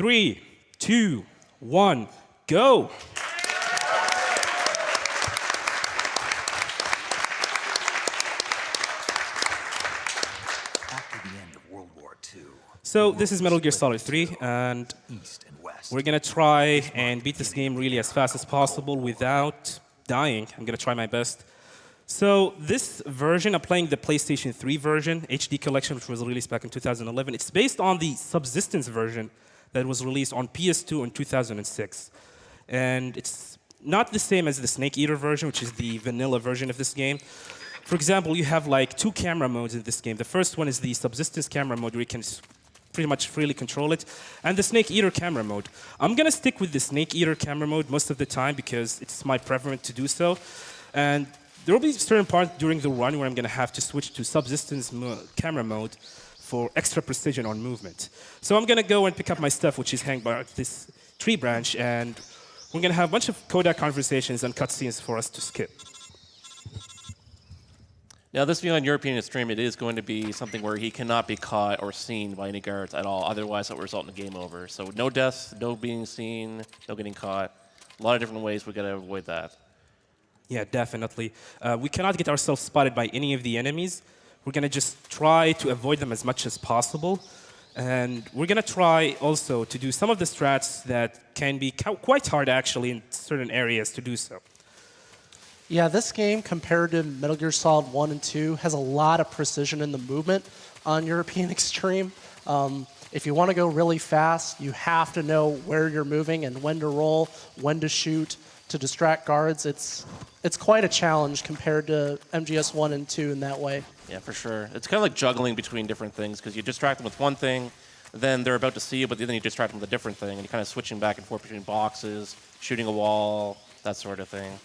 3, 2, 1, go. So this is Metal Gear Solid 3, and we're going to try and beat this game really as fast as possible without dying. I'm going to try my best. So this version, I'm playing the PlayStation 3 version, HD Collection, which was released back in 2011. It's based on the Subsistence version that was released on PS2 in 2006. And it's not the same as the Snake Eater version, which is the vanilla version of this game. For example, you have like 2 camera modes in this game. The first one is the Subsistence camera mode, where you can pretty much freely control it, and the Snake Eater camera mode. I'm going to stick with the Snake Eater camera mode most of the time because it's my preference to do so. And there will be certain parts during the run where I'm going to have to switch to Subsistence camera mode for extra precision on movement. So I'm going to go and pick up my stuff, which is hanging by this tree branch, and we're going to have a bunch of Kodak conversations and cutscenes for us to skip. Now, this being on European stream, it is going to be something where he cannot be caught or seen by any guards at all. Otherwise, it will result in a game over. So no deaths, no being seen, no getting caught. A lot of different ways we got to avoid that. Yeah, definitely. We cannot get ourselves spotted by any of the enemies. We're going to just try to avoid them as much as possible. And we're going to try also to do some of the strats that can be quite hard, actually, in certain areas to do so. Yeah, this game, compared to Metal Gear Solid 1 and 2, has a lot of precision in the movement on European Extreme. If you want to go really fast, you have to know where you're moving and when to roll, when to shoot, to distract guards. It's quite a challenge compared to MGS 1 and 2 in that way. Yeah, for sure. It's kind of like juggling between different things, because you distract them with one thing, then they're about to see you, but then you distract them with a different thing, and you're kind of switching back and forth between boxes, shooting a wall, that sort of thing.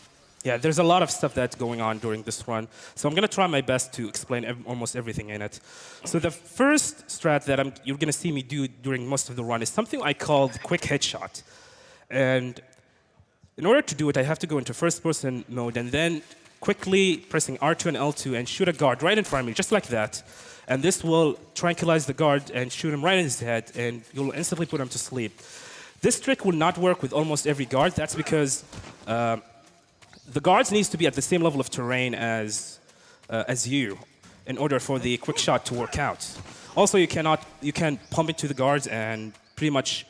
Yeah, there's a lot of stuff that's going on during this run. So I'm going to try my best to explain almost everything in it. So the first strat that you're going to see me do during most of the run is something I call the quick headshot. And in order to do it, I have to go into first-person mode and then quickly pressing R2 and L2 and shoot a guard right in front of me, just like that. And this will tranquilize the guard and shoot him right in his head, and you'll instantly put him to sleep. This trick will not work with almost every guard. That's because the guards needs to be at the same level of terrain as you in order for the quick shot to work out. Also, you can pump into the guards and pretty much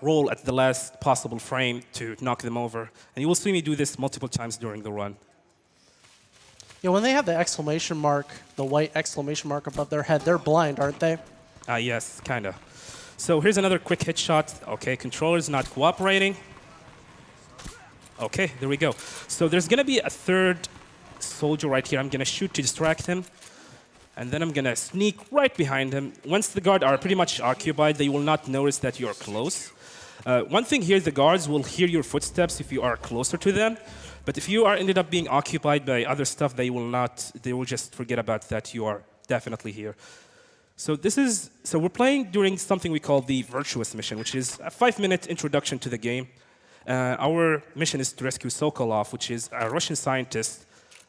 roll at the last possible frame to knock them over. And you will see me do this multiple times during the run. Yeah, when they have the exclamation mark, the white exclamation mark above their head, they're blind, aren't they? Yes, kind of. So here's another quick hit shot. Okay, controller's not cooperating. Okay, there we go. So there's going to be a third soldier right here. I'm going to shoot to distract him. And then I'm going to sneak right behind him. Once the guards are pretty much occupied, they will not notice that you're close. One thing here, the guards will hear your footsteps if you are closer to them. But if you are ended up being occupied by other stuff, they will just forget about that you are definitely here. So we're playing during something we call the Virtuous mission, which is a 5-minute introduction to the game. Our mission is to rescue Sokolov, which is a Russian scientist.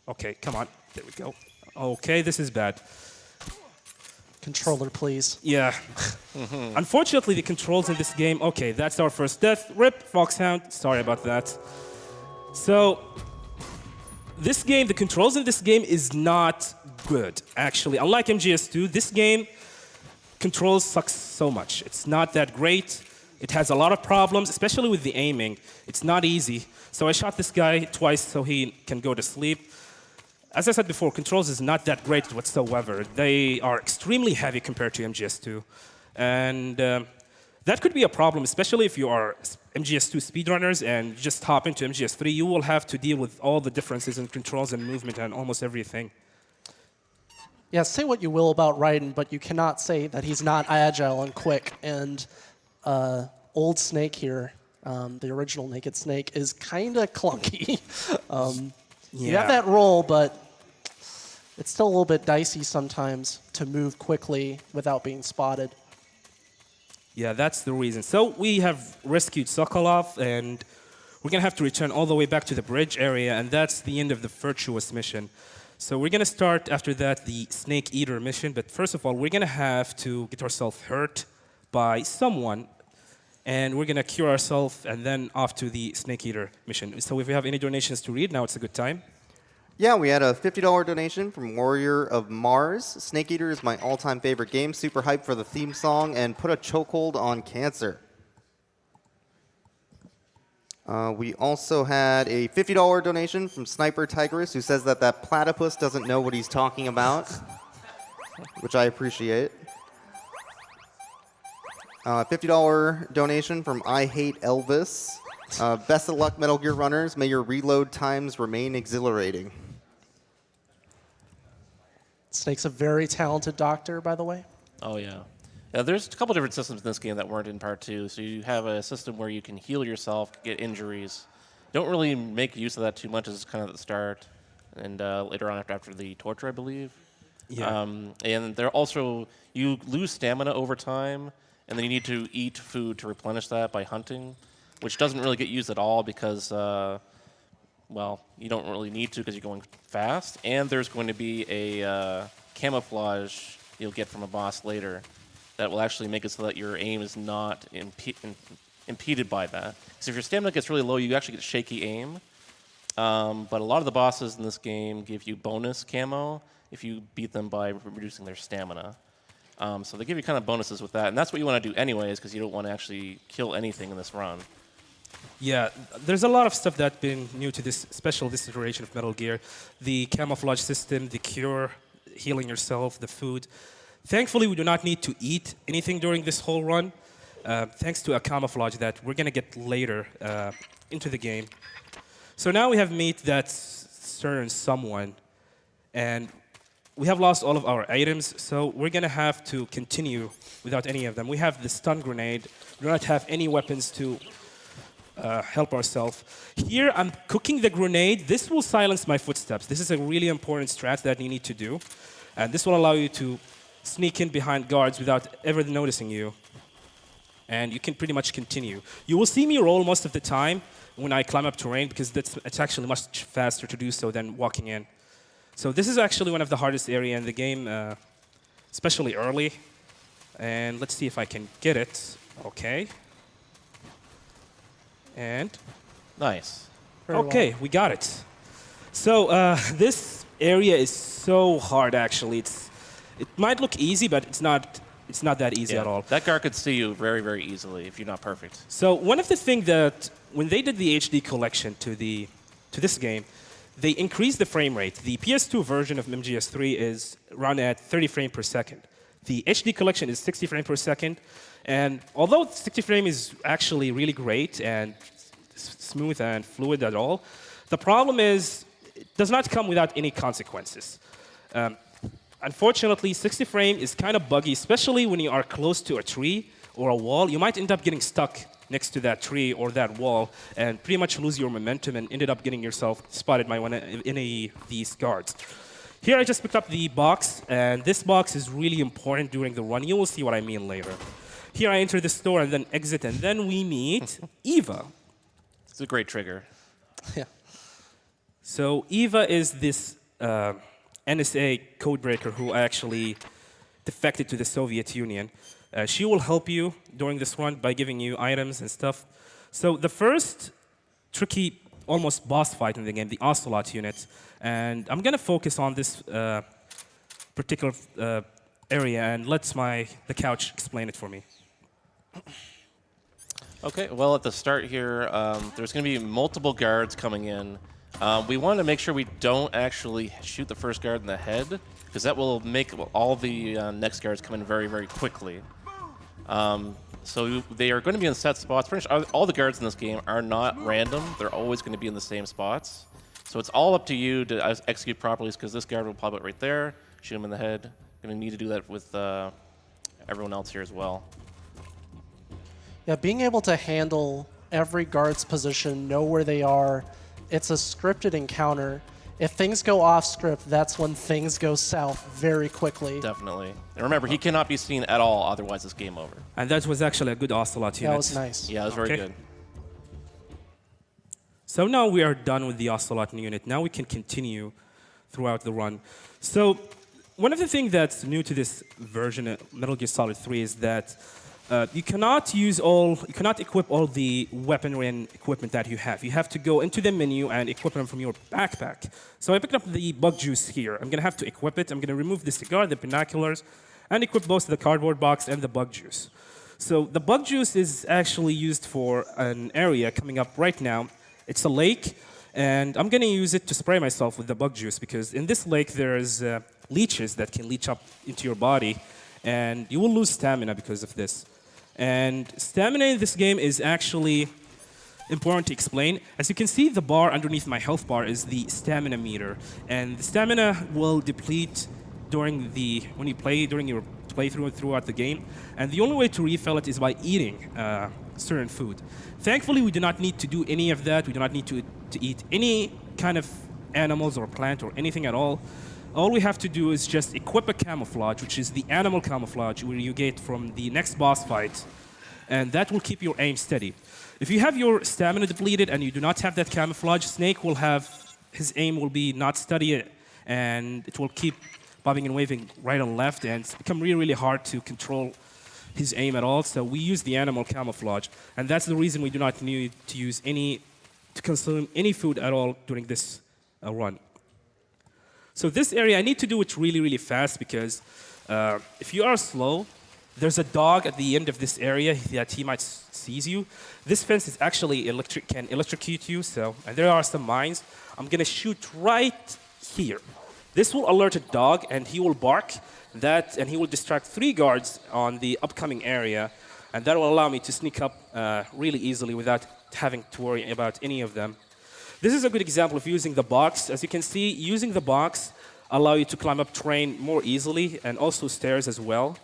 Okay, come on. There we go. Okay, this is bad. Controller, please. Yeah. Unfortunately, the controls in this game... Okay, that's our first death. RIP, Foxhound. Sorry about that. So, this game, the controls in this game is not good, actually. Unlike MGS2, this game controls sucks so much. It's not that great. It has a lot of problems, especially with the aiming. It's not easy. So I shot this guy twice so he can go to sleep. As I said before, controls is not that great whatsoever. They are extremely heavy compared to MGS2. And that could be a problem, especially if you are MGS2 speedrunners and you just hop into MGS3. You will have to deal with all the differences in controls and movement and almost everything. Yeah, say what you will about Raiden, but you cannot say that he's not agile and quick. And old Snake here, the original Naked Snake, is kind of clunky. You have that roll, but it's still a little bit dicey sometimes to move quickly without being spotted. Yeah, that's the reason. So we have rescued Sokolov, and we're going to have to return all the way back to the bridge area, and that's the end of the Virtuous mission. So we're going to start, after that, the Snake Eater mission. But first of all, we're going to have to get ourselves hurt by someone. And we're going to cure ourselves and then off to the Snake Eater mission. So if we have any donations to read, now it's a good time. Yeah, we had a $50 donation from Warrior of Mars. Snake Eater is my all-time favorite game. Super hyped for the theme song and put a chokehold on cancer. We also had a $50 donation from Sniper Tigress, who says that platypus doesn't know what he's talking about, which I appreciate. $50 donation from I Hate Elvis. Best of luck, Metal Gear runners. May your reload times remain exhilarating. Snake's a very talented doctor, by the way. Oh, yeah. Yeah, there's a couple different systems in this game that weren't in Part 2. So you have a system where you can heal yourself, get injuries. Don't really make use of that too much. It's kind of at the start. And later on after the torture, I believe. Yeah. And there also, you lose stamina over time, and then you need to eat food to replenish that by hunting, which doesn't really get used at all because, well, you don't really need to because you're going fast. And there's going to be a camouflage you'll get from a boss later that will actually make it so that your aim is not impeded by that. Because if your stamina gets really low, you actually get shaky aim. But a lot of the bosses in this game give you bonus camo if you beat them by reducing their stamina. So they give you kind of bonuses with that. And that's what you want to do anyways, because you don't want to actually kill anything in this run. Yeah, there's a lot of stuff that's been new to this iteration of Metal Gear. The camouflage system, the cure, healing yourself, the food. Thankfully, we do not need to eat anything during this whole run, thanks to a camouflage that we're going to get later into the game. So now we have meet that certain someone, and we have lost all of our items, so we're going to have to continue without any of them. We have the stun grenade. We do not have any weapons to help ourselves. Here, I'm cooking the grenade. This will silence my footsteps. This is a really important strat that you need to do. And this will allow you to sneak in behind guards without ever noticing you. And you can pretty much continue. You will see me roll most of the time when I climb up terrain because it's actually much faster to do so than walking in. So this is actually one of the hardest areas in the game, especially early. And let's see if I can get it. Okay. And Nice. okay, we got it. So this area is so hard, actually. It might look easy, but it's not that easy at all. That guard could see you very, very easily if you're not perfect. So one of the things that when they did the HD collection to this game, they increased the frame rate. The PS2 version of MGS3 is run at 30 frames per second. The HD collection is 60 frames per second. And although 60 frame is actually really great and smooth and fluid at all, the problem is it does not come without any consequences. Unfortunately, 60 frame is kind of buggy, especially when you are close to a tree or a wall. You might end up getting stuck next to that tree or that wall and pretty much lose your momentum and ended up getting yourself spotted by any of these guards. Here I just picked up the box, and this box is really important during the run. You will see what I mean later. Here I enter the store and then exit, and then we meet Eva. It's a great trigger. Yeah. So Eva is this NSA codebreaker who actually defected to the Soviet Union. She will help you during this run by giving you items and stuff. So the first tricky, almost boss fight in the game, the Ocelot unit, and I'm going to focus on this particular area and let the couch explain it for me. Okay, well, at the start here, there's going to be multiple guards coming in. We want to make sure we don't actually shoot the first guard in the head, because that will make all the next guards come in very, very quickly. So they are going to be in set spots. Pretty much all the guards in this game are not random. They're always going to be in the same spots. So it's all up to you to execute properly, because this guard will pop out right there, shoot him in the head. Going to need to do that with everyone else here as well. Yeah, being able to handle every guard's position, know where they are, it's a scripted encounter. If things go off script, that's when things go south very quickly. Definitely. And remember, he cannot be seen at all, otherwise it's game over. And that was actually a good Ocelot unit. That was nice. Yeah, it was very good. So now we are done with the Ocelot unit. Now we can continue throughout the run. So one of the things that's new to this version of Metal Gear Solid 3 is that You cannot equip all the weaponry and equipment that you have. You have to go into the menu and equip them from your backpack. So I picked up the bug juice here. I'm gonna have to equip it. I'm gonna remove the cigar, the binoculars, and equip both the cardboard box and the bug juice. So the bug juice is actually used for an area coming up right now. It's a lake, and I'm gonna use it to spray myself with the bug juice because in this lake there's leeches that can leach up into your body, and you will lose stamina because of this. And stamina in this game is actually important to explain. As you can see, the bar underneath my health bar is the stamina meter, and the stamina will deplete during your playthrough throughout the game. And the only way to refill it is by eating certain food. Thankfully, we do not need to do any of that. We do not need to eat any kind of animals or plant or anything at all. All we have to do is just equip a camouflage, which is the animal camouflage where you get from the next boss fight, and that will keep your aim steady. If you have your stamina depleted and you do not have that camouflage, Snake will have, his aim will be not steady, and it will keep bobbing and waving right and left, and it's become really, really hard to control his aim at all. So we use the animal camouflage, and that's the reason we do not need to consume any food at all during this run. So this area, I need to do it really, really fast because if you are slow, there's a dog at the end of this area that he might seize you. This fence is actually can electrocute you, and there are some mines. I'm gonna shoot right here. This will alert a dog, and he will bark, and he will distract 3 guards on the upcoming area, and that will allow me to sneak up really easily without having to worry about any of them. This is a good example of using the box. As you can see, using the box allow you to climb up terrain more easily, and also stairs as well.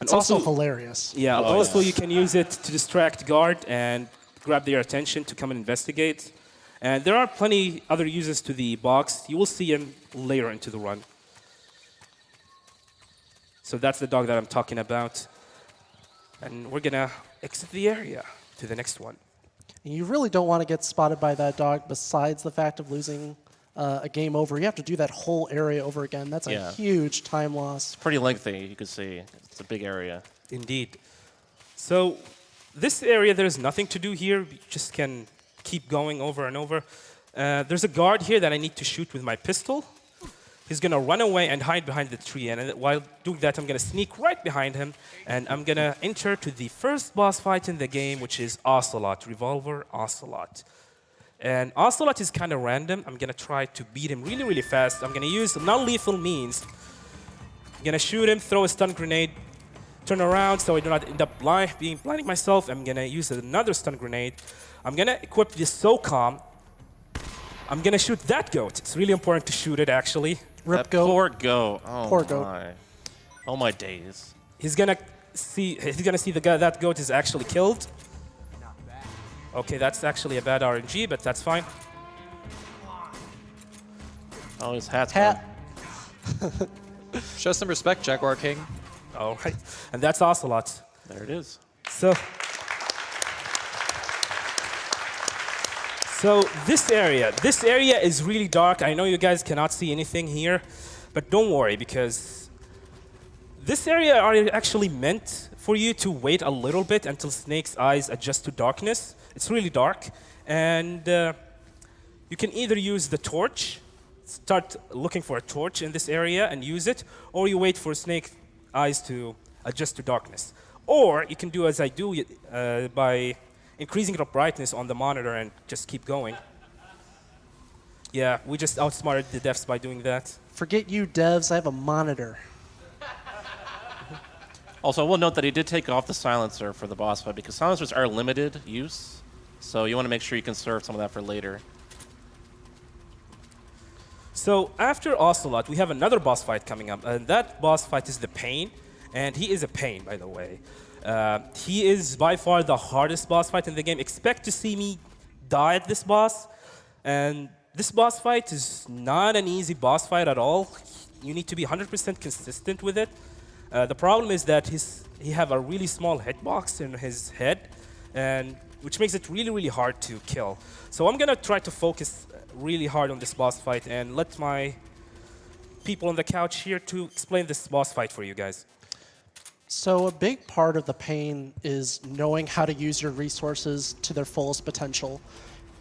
And It's also hilarious. Yeah, also you can use it to distract guard and grab their attention to come and investigate. And there are plenty other uses to the box. You will see them later into the run. So that's the dog that I'm talking about. And we're gonna exit the area to the next one. You really don't want to get spotted by that dog besides the fact of losing a game over. You have to do that whole area over again. That's a huge time loss. Pretty lengthy, you could see. It's a big area. Indeed. So this area, there's nothing to do here. You just can keep going over and over. There's a guard here that I need to shoot with my pistol. He's going to run away and hide behind the tree. And while doing that, I'm going to sneak right behind him. And I'm going to enter to the first boss fight in the game, which is Ocelot, Revolver Ocelot. And Ocelot is kind of random. I'm going to try to beat him really, really fast. I'm going to use non-lethal means. I'm going to shoot him, throw a stun grenade, turn around so I do not end up blinding myself. I'm going to use another stun grenade. I'm going to equip this SOCOM. I'm going to shoot that goat. It's really important to shoot it, actually. That poor goat. Oh, poor goat. My. Oh, my days. He's going to see the guy, that goat is actually killed. Okay, that's actually a bad RNG, but that's fine. Oh, his hat's Hat. gone. Show some respect, Jaguar King. All right, and that's Ocelot. There it is. So this area is really dark. I know you guys cannot see anything here, but don't worry because this area are actually meant for you to wait a little bit until Snake's eyes adjust to darkness. It's really dark, and you can either use the torch, start looking for a torch in this area and use it, or you wait for Snake's eyes to adjust to darkness. Or you can do as I do by increasing the brightness on the monitor and just keep going. Yeah, we just outsmarted the devs by doing that. Forget you devs, I have a monitor. Also, I will note that he did take off the silencer for the boss fight because silencers are limited use. So you want to make sure you conserve some of that for later. So after Ocelot, we have another boss fight coming up. And that boss fight is the Pain. And he is a pain, by the way. He is by far the hardest boss fight in the game. Expect to see me die at this boss. And this boss fight is not an easy boss fight at all. You need to be 100% consistent with it. The problem is that he have a really small hitbox in his head, and which makes it really, really hard to kill. So I'm going to try to focus really hard on this boss fight and let my people on the couch here to explain this boss fight for you guys. So a big part of the pain is knowing how to use your resources to their fullest potential.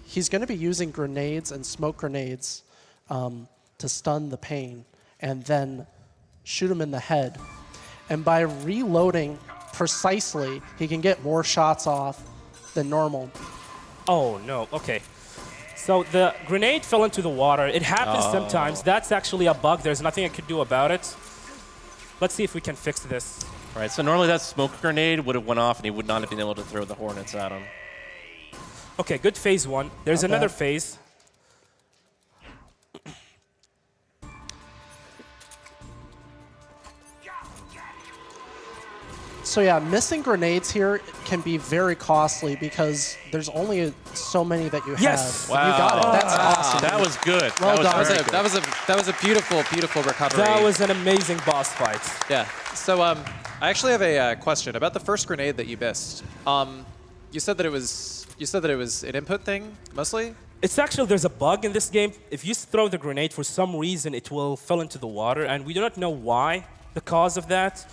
He's going to be using grenades and smoke grenades to stun the pain and then shoot him in the head. And by reloading precisely, he can get more shots off than normal. Oh, no. Okay. So the grenade fell into the water. It happens sometimes. That's actually a bug. There's nothing I could do about it. Let's see if we can fix this. Right, so normally that smoke grenade would have went off and he would not have been able to throw the Hornets at him. Okay, good phase one. There's Not another bad. phase. So yeah, missing grenades here can be very costly because there's only so many that you Yes! have. You got it. That's awesome. That was good. Well that done. was very good. That was a beautiful, beautiful recovery. That was an amazing boss fight. Yeah. So I actually have a question about the first grenade that you missed. You said that it was an input thing mostly. It's actually, there's a bug in this game. If you throw the grenade, for some reason, it will fall into the water, and we do not know why, the cause of that.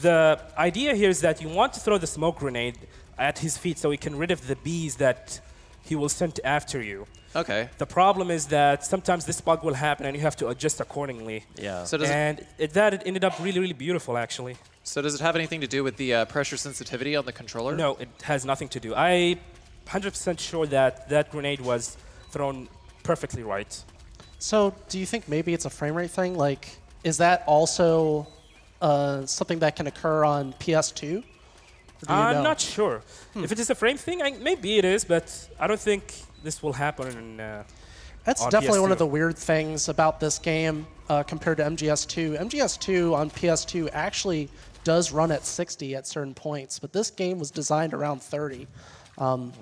The idea here is that you want to throw the smoke grenade at his feet so he can rid of the bees that he will send after you. Okay. The problem is that sometimes this bug will happen and you have to adjust accordingly. Yeah. So does And it ended up really, really beautiful, actually. So does it have anything to do with the pressure sensitivity on the controller? No, it has nothing to do. I'm 100% sure that that grenade was thrown perfectly right. So do you think maybe it's a frame rate thing? Like, is that also something that can occur on PS2? Or do you I'm know? not sure. If it is a frame thing, maybe it is, but I don't think this will happen in, That's on definitely one of PS2. the weird things about this game compared to MGS2. MGS2 on PS2 actually does run at 60 at certain points, but this game was designed around 30. And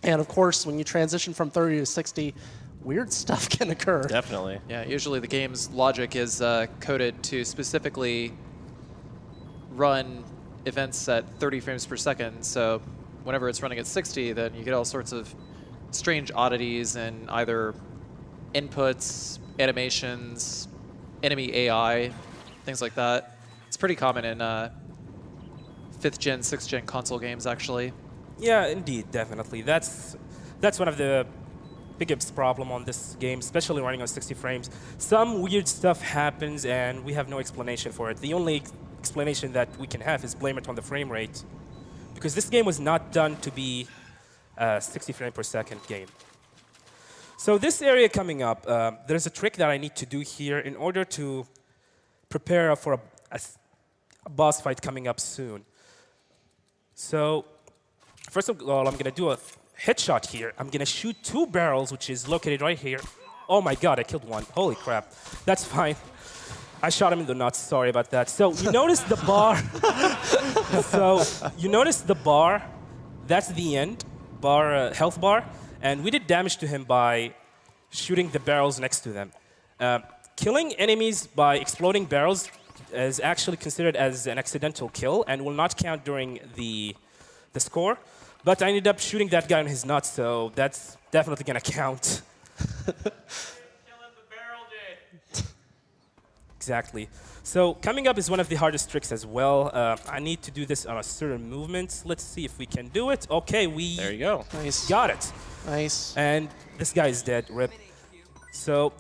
of course, when you transition from 30 to 60, weird stuff can occur. Definitely. Yeah. Usually the game's logic is coded to specifically run events at 30 frames per second. So whenever it's running at 60, then you get all sorts of strange oddities in either inputs, animations, enemy AI, things like that. It's pretty common in 5th gen, 6th gen console games, actually. Yeah, indeed, definitely. That's one of the biggest problem on this game, especially running on 60 frames. Some weird stuff happens and we have no explanation for it. The only explanation that we can have is blame it on the frame rate, because this game was not done to be a 60 frame per second game. So this area coming up, there's a trick that I need to do here in order to prepare for a boss fight coming up soon. So first of all, I'm going to do a headshot here. I'm going to shoot 2 barrels, which is located right here. Oh my god, I killed one. Holy crap. That's fine. I shot him in the nuts. Sorry about that. So you notice the bar. So you notice the bar. That's the end bar, health bar. And we did damage to him by shooting the barrels next to them. Killing enemies by exploding barrels is actually considered as an accidental kill and will not count during the score. But I ended up shooting that guy in his nuts, so that's definitely going to count. Exactly. So coming up is one of the hardest tricks as well. I need to do this on a certain movement. Let's see if we can do it. Okay, There you go. Nice. got it. Nice. And this guy is dead, rip. So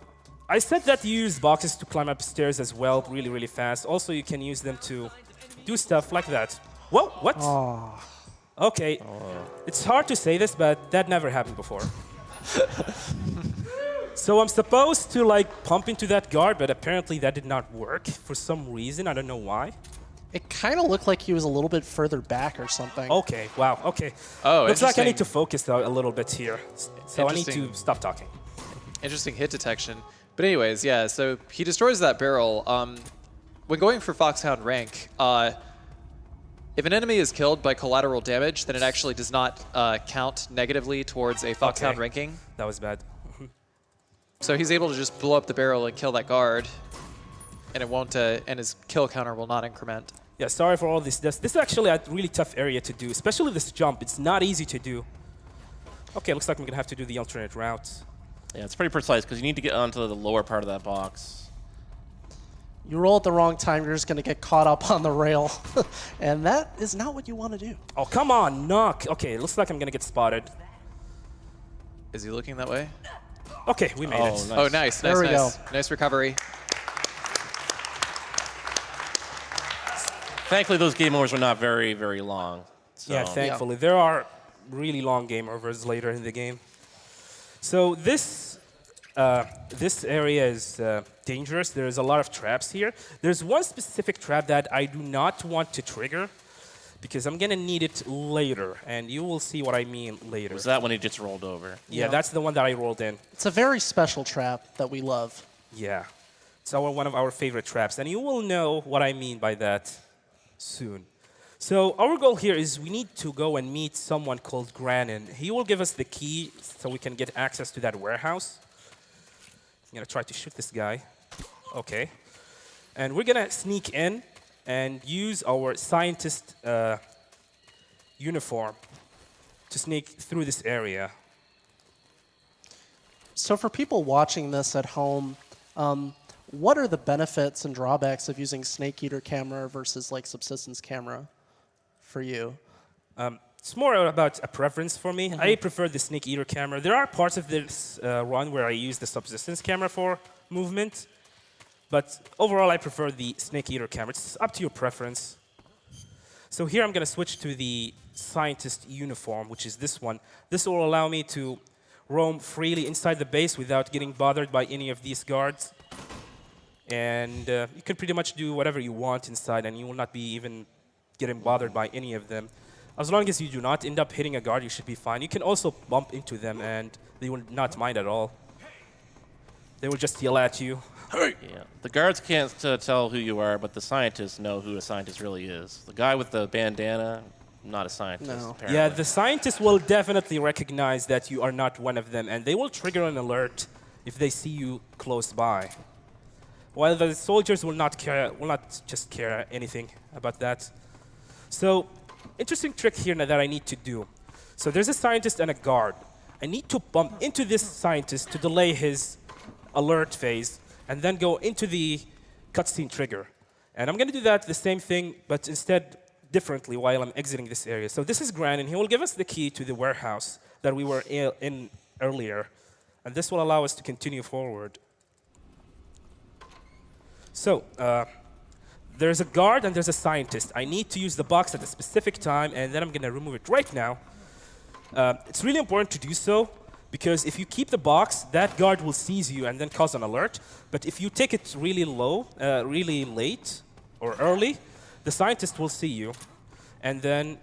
I said that you use boxes to climb upstairs as well, really, really fast. Also, you can use them to do stuff like that. Whoa, what? Oh. Okay, it's hard to say this, but that never happened before. So I'm supposed to like pump into that guard, but apparently that did not work for some reason. I don't know why. It kind of looked like he was a little bit further back or something. Okay, wow, okay. Oh, Looks like I need interesting. to focus a little bit here. So I need to Interesting. stop talking. Interesting hit detection. But anyways, yeah, so he destroys that barrel. When going for Foxhound rank, if an enemy is killed by collateral damage, then it actually does not count negatively towards a Foxhound Okay. ranking. That was bad. So he's able to just blow up the barrel and kill that guard, and it won't. And his kill counter will not increment. Yeah, sorry for all this. This is actually a really tough area to do, especially this jump. It's not easy to do. Okay, looks like I'm gonna have to do the alternate route. Yeah, it's pretty precise because you need to get onto the lower part of that box. You roll at the wrong time, you're just going to get caught up on the rail. And that is not what you want to do. Oh, come on, knock. Okay, looks like I'm going to get spotted. Is he looking that way? Okay, we made it. Nice. Oh, nice. There we go. Nice recovery. Thankfully, those game overs were not very, very long. So. Yeah, thankfully. There are really long game overs later in the game. So this area is dangerous. There's a lot of traps here. There's one specific trap that I do not want to trigger because I'm going to need it later, and you will see what I mean later. Was that when he just rolled over? Yeah, that's the one that I rolled in. It's a very special trap that we love. Yeah. It's one of our favorite traps, and you will know what I mean by that soon. So our goal here is we need to go and meet someone called Granin. He will give us the key so we can get access to that warehouse. I'm going to try to shoot this guy. Okay. And we're going to sneak in and use our scientist uniform to sneak through this area. So for people watching this at home, what are the benefits and drawbacks of using Snake Eater camera versus like subsistence camera for you? It's more about a preference for me. I prefer the Snake Eater camera. There are parts of this run where I use the subsistence camera for movement, but overall I prefer the Snake Eater camera. It's up to your preference. So here I'm going to switch to the scientist uniform, which is this one. This will allow me to roam freely inside the base without getting bothered by any of these guards. And you can pretty much do whatever you want inside, and you will not be even getting bothered by any of them. As long as you do not end up hitting a guard, you should be fine. You can also bump into them, and they will not mind at all. They will just yell at you. Yeah. The guards can't tell who you are, but the scientists know who a scientist really is. The guy with the bandana, not a scientist. No. Apparently. Yeah, the scientists will definitely recognize that you are not one of them, and they will trigger an alert if they see you close by. While the soldiers will not just care anything about that. So, interesting trick here now that I need to do. So there's a scientist and a guard. I need to bump into this scientist to delay his alert phase, and then go into the cutscene trigger. And I'm going to do that the same thing, but instead differently while I'm exiting this area. So this is Gran, and he will give us the key to the warehouse that we were in earlier. And this will allow us to continue forward. So, there's a guard and there's a scientist. I need to use the box at a specific time, and then I'm going to remove it right now. It's really important to do so, because if you keep the box, that guard will seize you and then cause an alert. But if you take it really low, really late or early, the scientist will see you, and then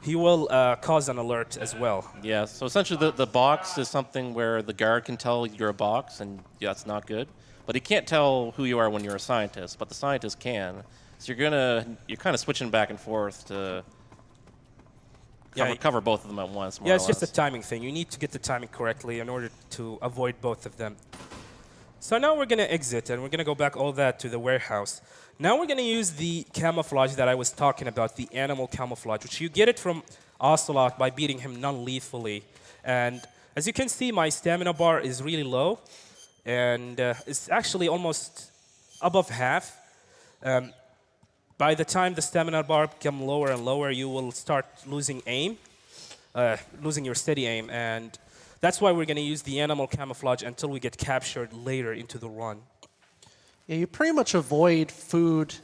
he will cause an alert as well. Yeah, so essentially the box is something where the guard can tell you're a box, and yeah, that's not good. But he can't tell who you are when you're a scientist, but the scientist can. So you're kind of switching back and forth to cover both of them at once. Yeah, it's just a timing thing. You need to get the timing correctly in order to avoid both of them. So now we're going to exit, and we're going to go back all that to the warehouse. Now we're going to use the camouflage that I was talking about, the animal camouflage, which you get it from Ocelot by beating him non-lethally. And as you can see, my stamina bar is really low, and it's actually almost above half. By the time the stamina bar becomes lower and lower, you will start losing aim, losing your steady aim, and that's why we're going to use the animal camouflage until we get captured later into the run. Yeah, you pretty much avoid food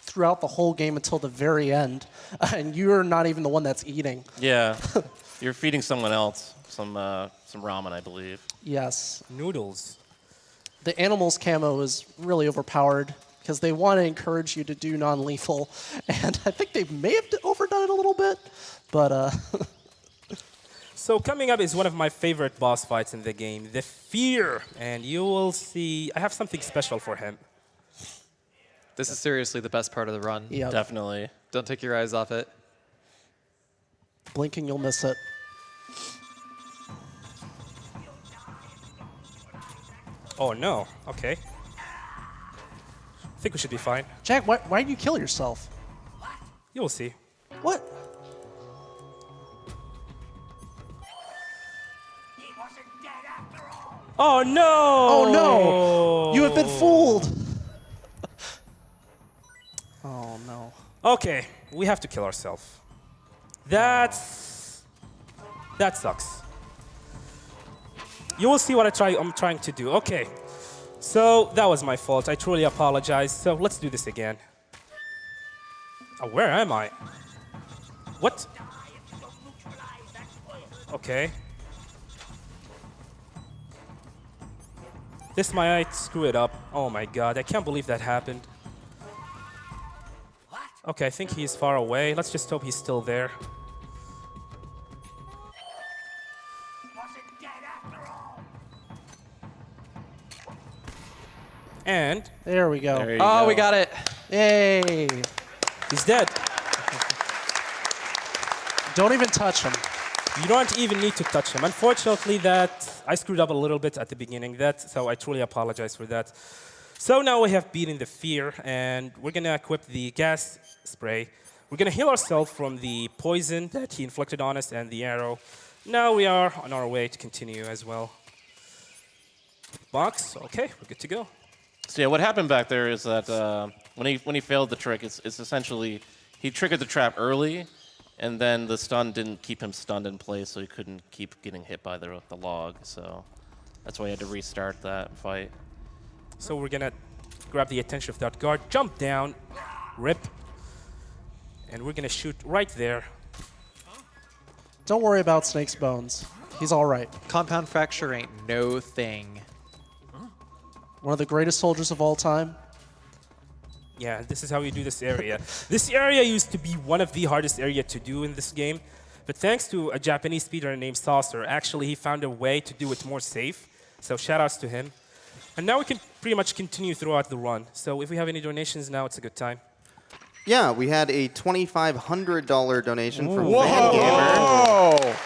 throughout the whole game until the very end, and you're not even the one that's eating. Yeah, you're feeding someone else some ramen, I believe. Yes. Noodles. The animals camo is really overpowered because they want to encourage you to do non-lethal, and I think they may have overdone it a little bit, but So coming up is one of my favorite boss fights in the game, the Fear, and you will see I have something special for him. This is seriously the best part of the run. yeah, Definitely. Don't take your eyes off it. blinking you'll miss it. Oh no, okay. I think we should be fine. Jack, why did you kill yourself? You will see. What? Oh no! Oh no! You have been fooled! Okay, we have to kill ourselves. That sucks. You will see what I'm trying to do. Okay, so that was my fault. I truly apologize. So let's do this again. Oh, where am I? What? Okay. This might screw it up. Oh my god, I can't believe that happened. Okay, I think he's far away. Let's just hope he's still there. And There we go. There you Oh, go. we got it. Yay. he's dead. Don't even touch him. You don't even need to touch him. Unfortunately, I screwed up a little bit at the beginning. So I truly apologize for that. So now we have beaten the fear, and we're gonna equip the gas spray. We're gonna heal ourselves from the poison that he inflicted on us and the arrow. Now we are on our way to continue as well. Box, okay, we're good to go. So yeah, what happened back there is that when he failed the trick, it's essentially he triggered the trap early, and then the stun didn't keep him stunned in place, so he couldn't keep getting hit by the log. So that's why he had to restart that fight. So we're gonna grab the attention of that guard, jump down, rip, and we're gonna shoot right there. Don't worry about Snake's bones. He's all right. Compound fracture ain't no thing. One of the greatest soldiers of all time. Yeah, this is how you do this area. This area used to be one of the hardest areas to do in this game, but thanks to a Japanese speedrunner named Saucer, actually he found a way to do it more safe. So shout outs to him. And now we can pretty much continue throughout the run. So if we have any donations now, it's a good time. Yeah, we had a $2,500 donation from Fangamer.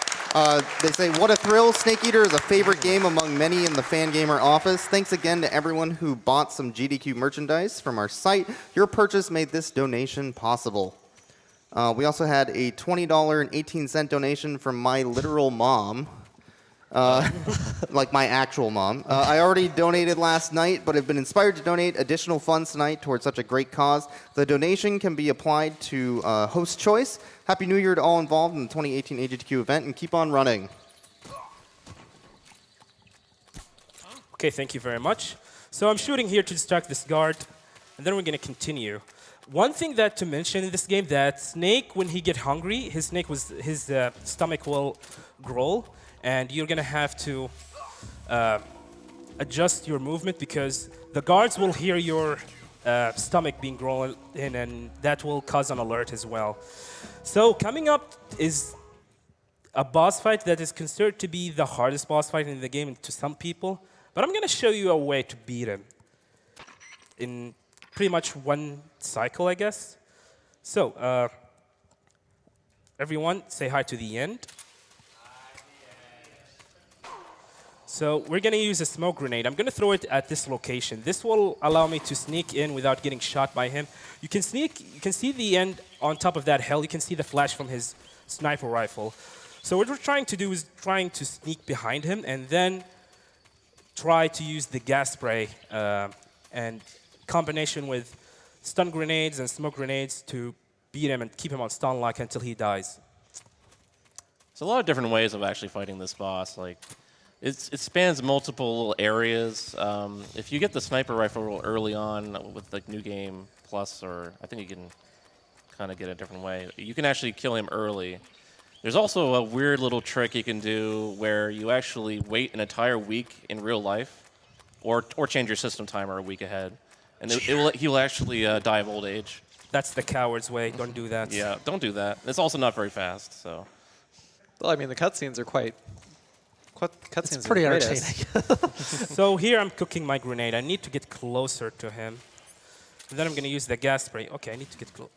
They say, what a thrill. Snake Eater is a favorite game among many in the Fangamer office. Thanks again to everyone who bought some GDQ merchandise from our site. Your purchase made this donation possible. We also had a $20.18 donation from my literal mom. Like my actual mom. I already donated last night, but have been inspired to donate additional funds tonight towards such a great cause. The donation can be applied to host choice. Happy New Year to all involved in the 2018 AGDQ event, and keep on running. Okay, thank you very much. So I'm shooting here to distract this guard, and then we're going to continue. One thing that to mention in this game, that Snake, when he get hungry, his stomach will growl. And you're going to have to adjust your movement because the guards will hear your stomach being grown in, and that will cause an alert as well. So coming up is a boss fight that is considered to be the hardest boss fight in the game to some people, but I'm going to show you a way to beat him in pretty much one cycle, I guess. So everyone, say hi to the end. So we're going to use a smoke grenade. I'm going to throw it at this location. This will allow me to sneak in without getting shot by him. You can see the end on top of that hill. You can see the flash from his sniper rifle. So what we're trying to do is trying to sneak behind him and then try to use the gas spray and combination with stun grenades and smoke grenades to beat him and keep him on stun lock until he dies. There's a lot of different ways of actually fighting this boss. Like, it spans multiple little areas. If you get the sniper rifle real early on with like New Game Plus, or I think you can kind of get a different way, you can actually kill him early. There's also a weird little trick you can do where you actually wait an entire week in real life, or change your system timer a week ahead, and he will actually die of old age. That's the coward's way. Don't do that. Yeah, don't do that. It's also not very fast, so. Well, I mean, the cutscenes are It's pretty entertaining. So here I'm cooking my grenade. I need to get closer to him. And then I'm going to use the gas spray. Okay, I need to get close.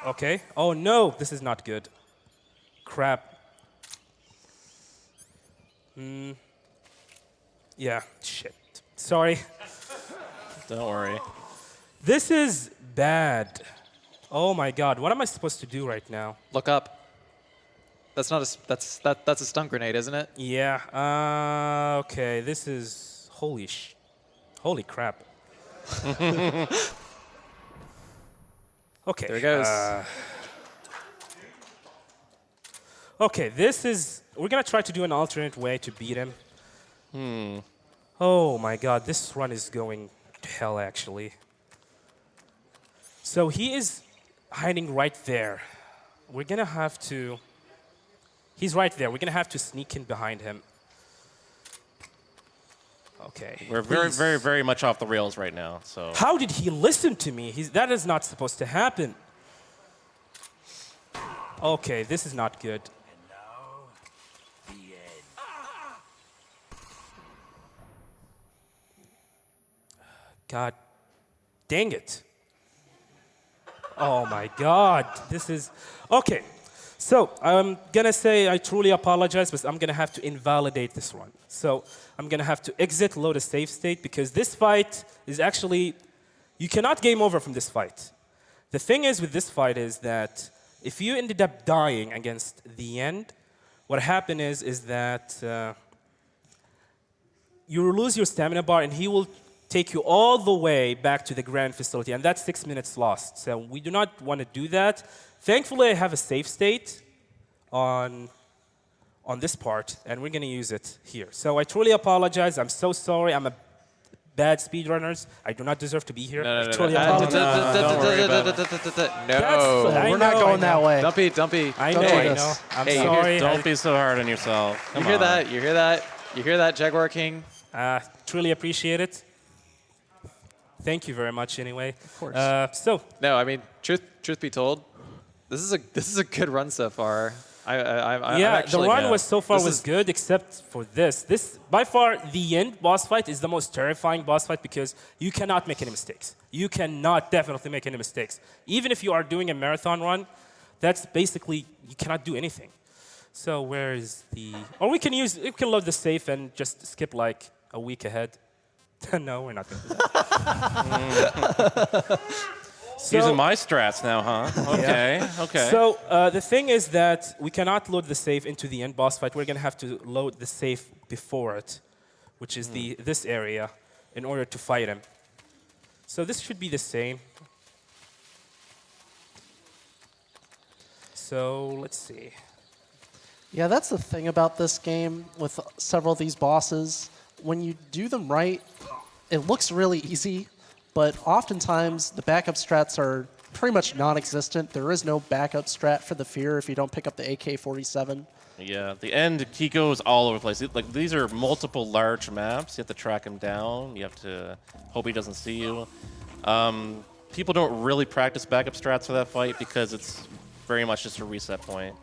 Okay. Oh, no. This is not good. Crap. Yeah. Shit. Sorry. Don't worry. This is bad. Oh, my God. What am I supposed to do right now? Look up. That's not that's a stun grenade, isn't it? Yeah. Okay. This is holy crap. Okay. There he goes. Okay, this is... We're going to try to do an alternate way to beat him. Oh, my God. This run is going to hell, actually. So he is hiding right there. We're going to have to... He's right there. We're going to have to sneak in behind him. Okay. We're very, very, very much off the rails right now. So How did he listen to me? That is not supposed to happen. Okay, this is not good. God dang it. Oh my God, this is... Okay, so I'm gonna say I truly apologize, but I'm gonna have to invalidate this run. So I'm gonna have to exit, load a save state, because this fight is actually... You cannot game over from this fight. The thing is with this fight is that if you ended up dying against the end, what happened is that you lose your stamina bar and he will take you all the way back to the grand facility, and that's 6 minutes lost. So we do not want to do that. Thankfully, I have a save state on this part, and we're going to use it here. So I truly apologize. I'm so sorry. I'm a bad speedrunners. I do not deserve to be here. I truly apologize. No. We're not going that way. Dumpy. I Don't know, do I this. know. I'm Hey, sorry. don't be so hard on yourself. You Come hear on. that? You hear that? You hear that, Jaguar King? Truly appreciate it. Thank you very much anyway. Of course. So No, I mean, truth be told, this is a good run so far. I'm yeah, actually, the run was so far this was is- good, except for this. This, by far, the end boss fight is the most terrifying boss fight because you cannot make any mistakes. You cannot definitely make any mistakes. Even if you are doing a marathon run, that's basically, you cannot do anything. So where is the... Or we can load the save and just skip like a week ahead. No, we're not going to do that. Using my strats now, huh? Okay, okay. So the thing is that we cannot load the save into the end boss fight. We're going to have to load the save before it, which is this area, in order to fight him. So this should be the same. So let's see. Yeah, that's the thing about this game with several of these bosses. When you do them right, it looks really easy, but oftentimes the backup strats are pretty much non-existent. There is no backup strat for the fear if you don't pick up the AK-47. Yeah, the end, he goes all over the place. Like, these are multiple large maps. You have to track him down. You have to hope he doesn't see you. People don't really practice backup strats for that fight because it's very much just a reset point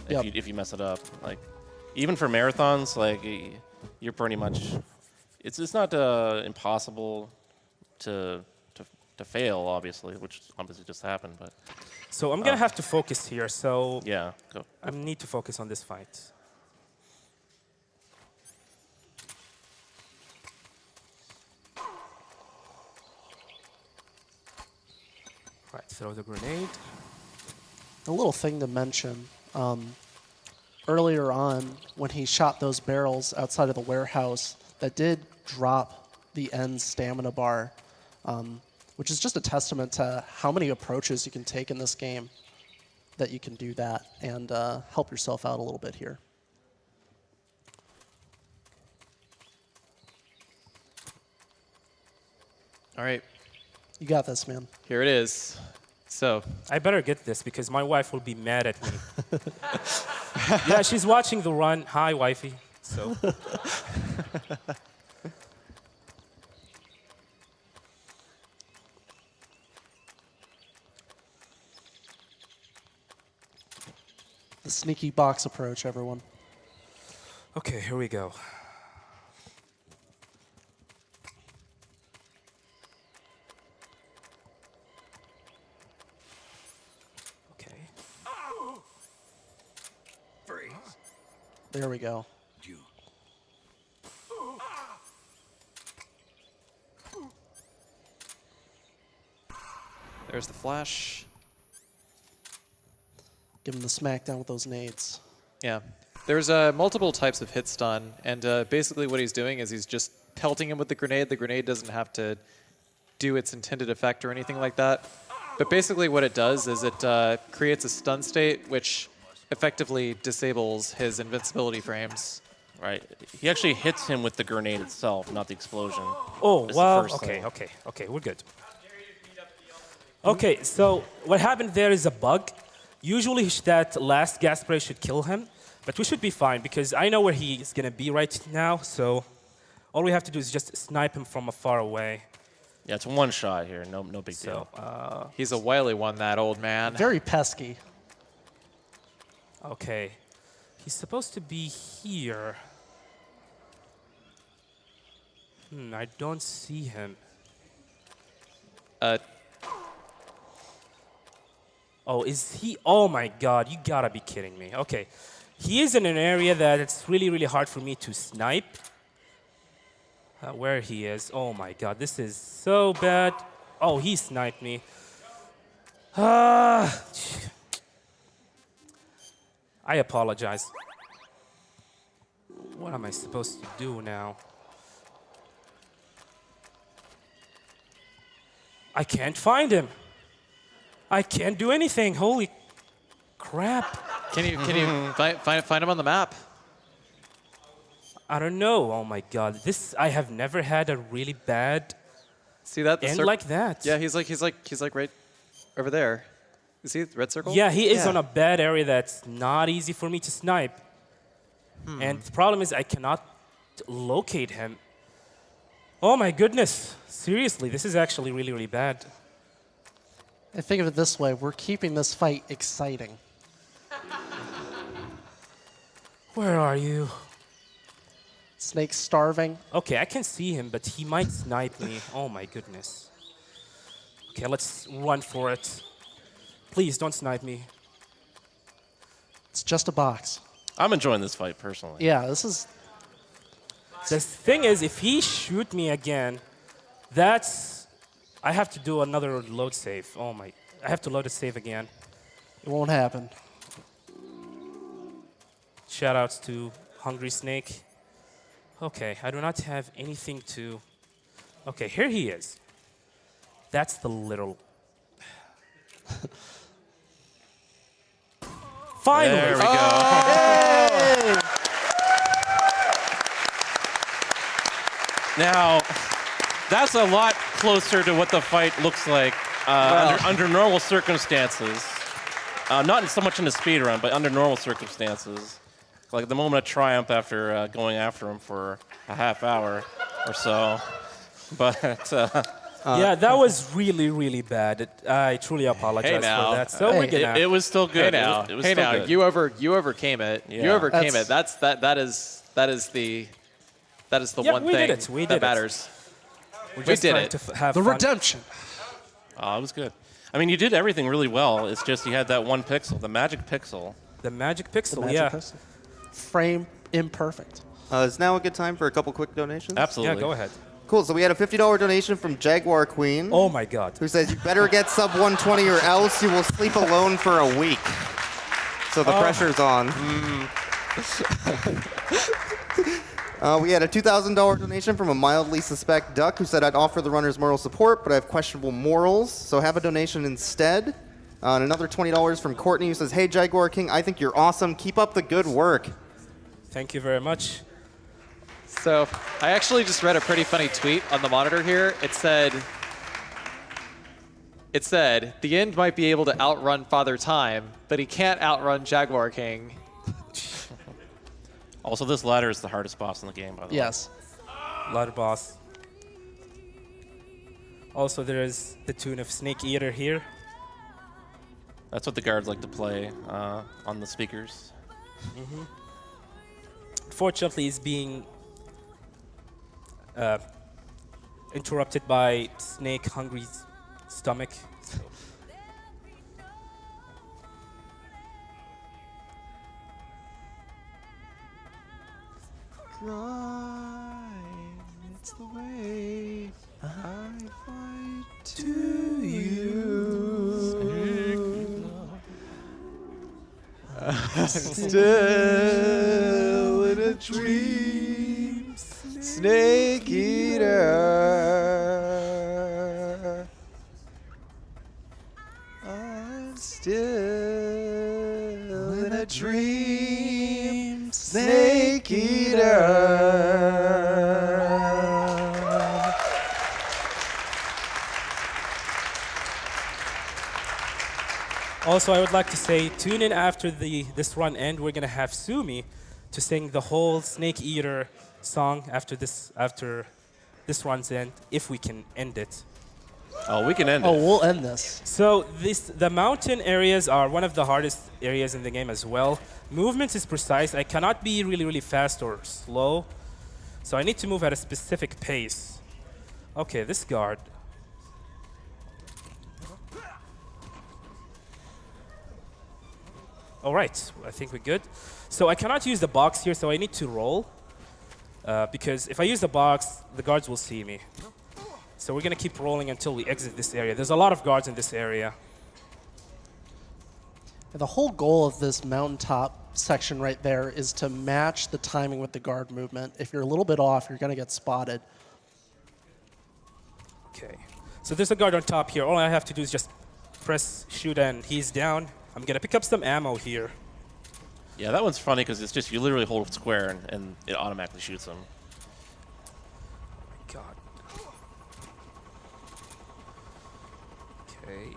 if you mess it up. Like, even for marathons, like, you're pretty much... It's not impossible to fail, obviously, which obviously just happened, but... So I'm going to have to focus here. So Yeah, go. I need to focus on this fight. Right, throw the grenade. A little thing to mention, earlier on when he shot those barrels outside of the warehouse, that did drop the end stamina bar, which is just a testament to how many approaches you can take in this game that you can do that and help yourself out a little bit here. All right, You got this, man. here it is. So, I better get this because my wife will be mad at me. Yeah, she's watching the run. Hi, wifey. So The sneaky box approach, everyone. okay, here we go. Okay. There we go. there's the flash. Give him the smackdown with those nades. Yeah. There's multiple types of hit stun, and basically what he's doing is he's just pelting him with the grenade. The grenade doesn't have to do its intended effect or anything like that. But basically what it does is it creates a stun state, which effectively disables his invincibility frames. Right. He actually hits him with the grenade itself, not the explosion. Oh, That's the well, first okay, thing. okay, we're good. Okay, so what happened there is a bug. Usually that last gas spray should kill him, but we should be fine because I know where he is going to be right now, so all we have to do is just snipe him from afar away. Yeah, it's one shot here. No big So, deal. He's a wily one, that old man. Very pesky. okay. He's supposed to be here. I don't see him. Oh, is he? Oh my God, you gotta be kidding me. Okay. He is in an area that it's really, really hard for me to snipe. Where he is. Oh my God, this is so bad. Oh, he sniped me. I apologize. What am I supposed to do now? I can't find him. I can't do anything. Holy crap. Can you find him on the map? I don't know. Oh my God. I have never had a really bad See that? The end cir- like that. Yeah, he's like right over there. You see the red circle? Yeah, he is Yeah. on a bad area that's not easy for me to snipe. And the problem is I cannot locate him. Oh my goodness. Seriously, this is actually really, really bad. I think of it this way, we're keeping this fight exciting. Where are you? Snake's starving. Okay, I can see him, but he might snipe me. Oh my goodness. Okay, let's run for it. Please don't snipe me. It's just a box. I'm enjoying this fight personally. Yeah, this is... The thing is, if he shoot me again, I have to do another load save. Oh my, I have to load a save again. It won't happen. Shoutouts to Hungry Snake. Okay, I do not have anything to... Okay, here he is. That's the little... Finally! There we go. Now, that's a lot closer to what the fight looks like under normal circumstances. Not so much in the speedrun, but under normal circumstances. Like the moment of triumph after going after him for a half hour or so. But yeah, that was really, really bad. I truly apologize now. for that. So Hey, we're gonna... it was still good. Hey now, It was hey still now, good. you overcame it. You Yeah. overcame it. That is the Yeah, one we thing did it. We did that it. matters. We're we just did trying it. to have The fun. redemption. Oh, it was good. I mean, you did everything really well. It's just you had that one pixel, the magic pixel. The magic pixel, Magic yeah. pistol. Frame imperfect. Is now a good time for a couple quick donations? Absolutely. Yeah, go ahead. Cool. So we had a $50 donation from Jaguar Queen, Oh my God. who says, you better get sub 120 or else you will sleep alone for a week. So the pressure's on. We had a $2,000 donation from a mildly suspect duck who said, I'd offer the runners moral support, but I have questionable morals, so have a donation instead. And another $20 from Courtney who says, hey, Jaguar King, I think you're awesome. Keep up the good work. Thank you very much. So I actually just read a pretty funny tweet on the monitor here. It said, the end might be able to outrun Father Time, but he can't outrun Jaguar King. Also, this ladder is the hardest boss in the game, by the way. Yes. Ladder boss. Also, there is the tune of Snake Eater here. That's what the guards like to play on the speakers. Fortunately, it's being interrupted by Snake Hungry's stomach. It's the way I fight to Still in a dream, Snake Eater. dream, Snake Eater. Also, I would like to say, tune in after this run end. We're gonna have Sumi to sing the whole Snake Eater song after this run's end, if we can end it. Oh, we can end Oh, it. we'll end this. So the mountain areas are one of the hardest areas in the game as well. Movement is precise. I cannot be really fast or slow, so I need to move at a specific pace. Okay, this guard. All right, I think we're good. So I cannot use the box here, so I need to roll. Because if I use the box, the guards will see me. So we're gonna keep rolling until we exit this area. There's a lot of guards in this area. The whole goal of this mountaintop section right there is to match the timing with the guard movement. If you're a little bit off, you're gonna get spotted. Okay. So there's a guard on top here. All I have to do is just press shoot and he's down. I'm gonna pick up some ammo here. Yeah, that one's funny because it's just you literally hold square and it automatically shoots them. God. Okay.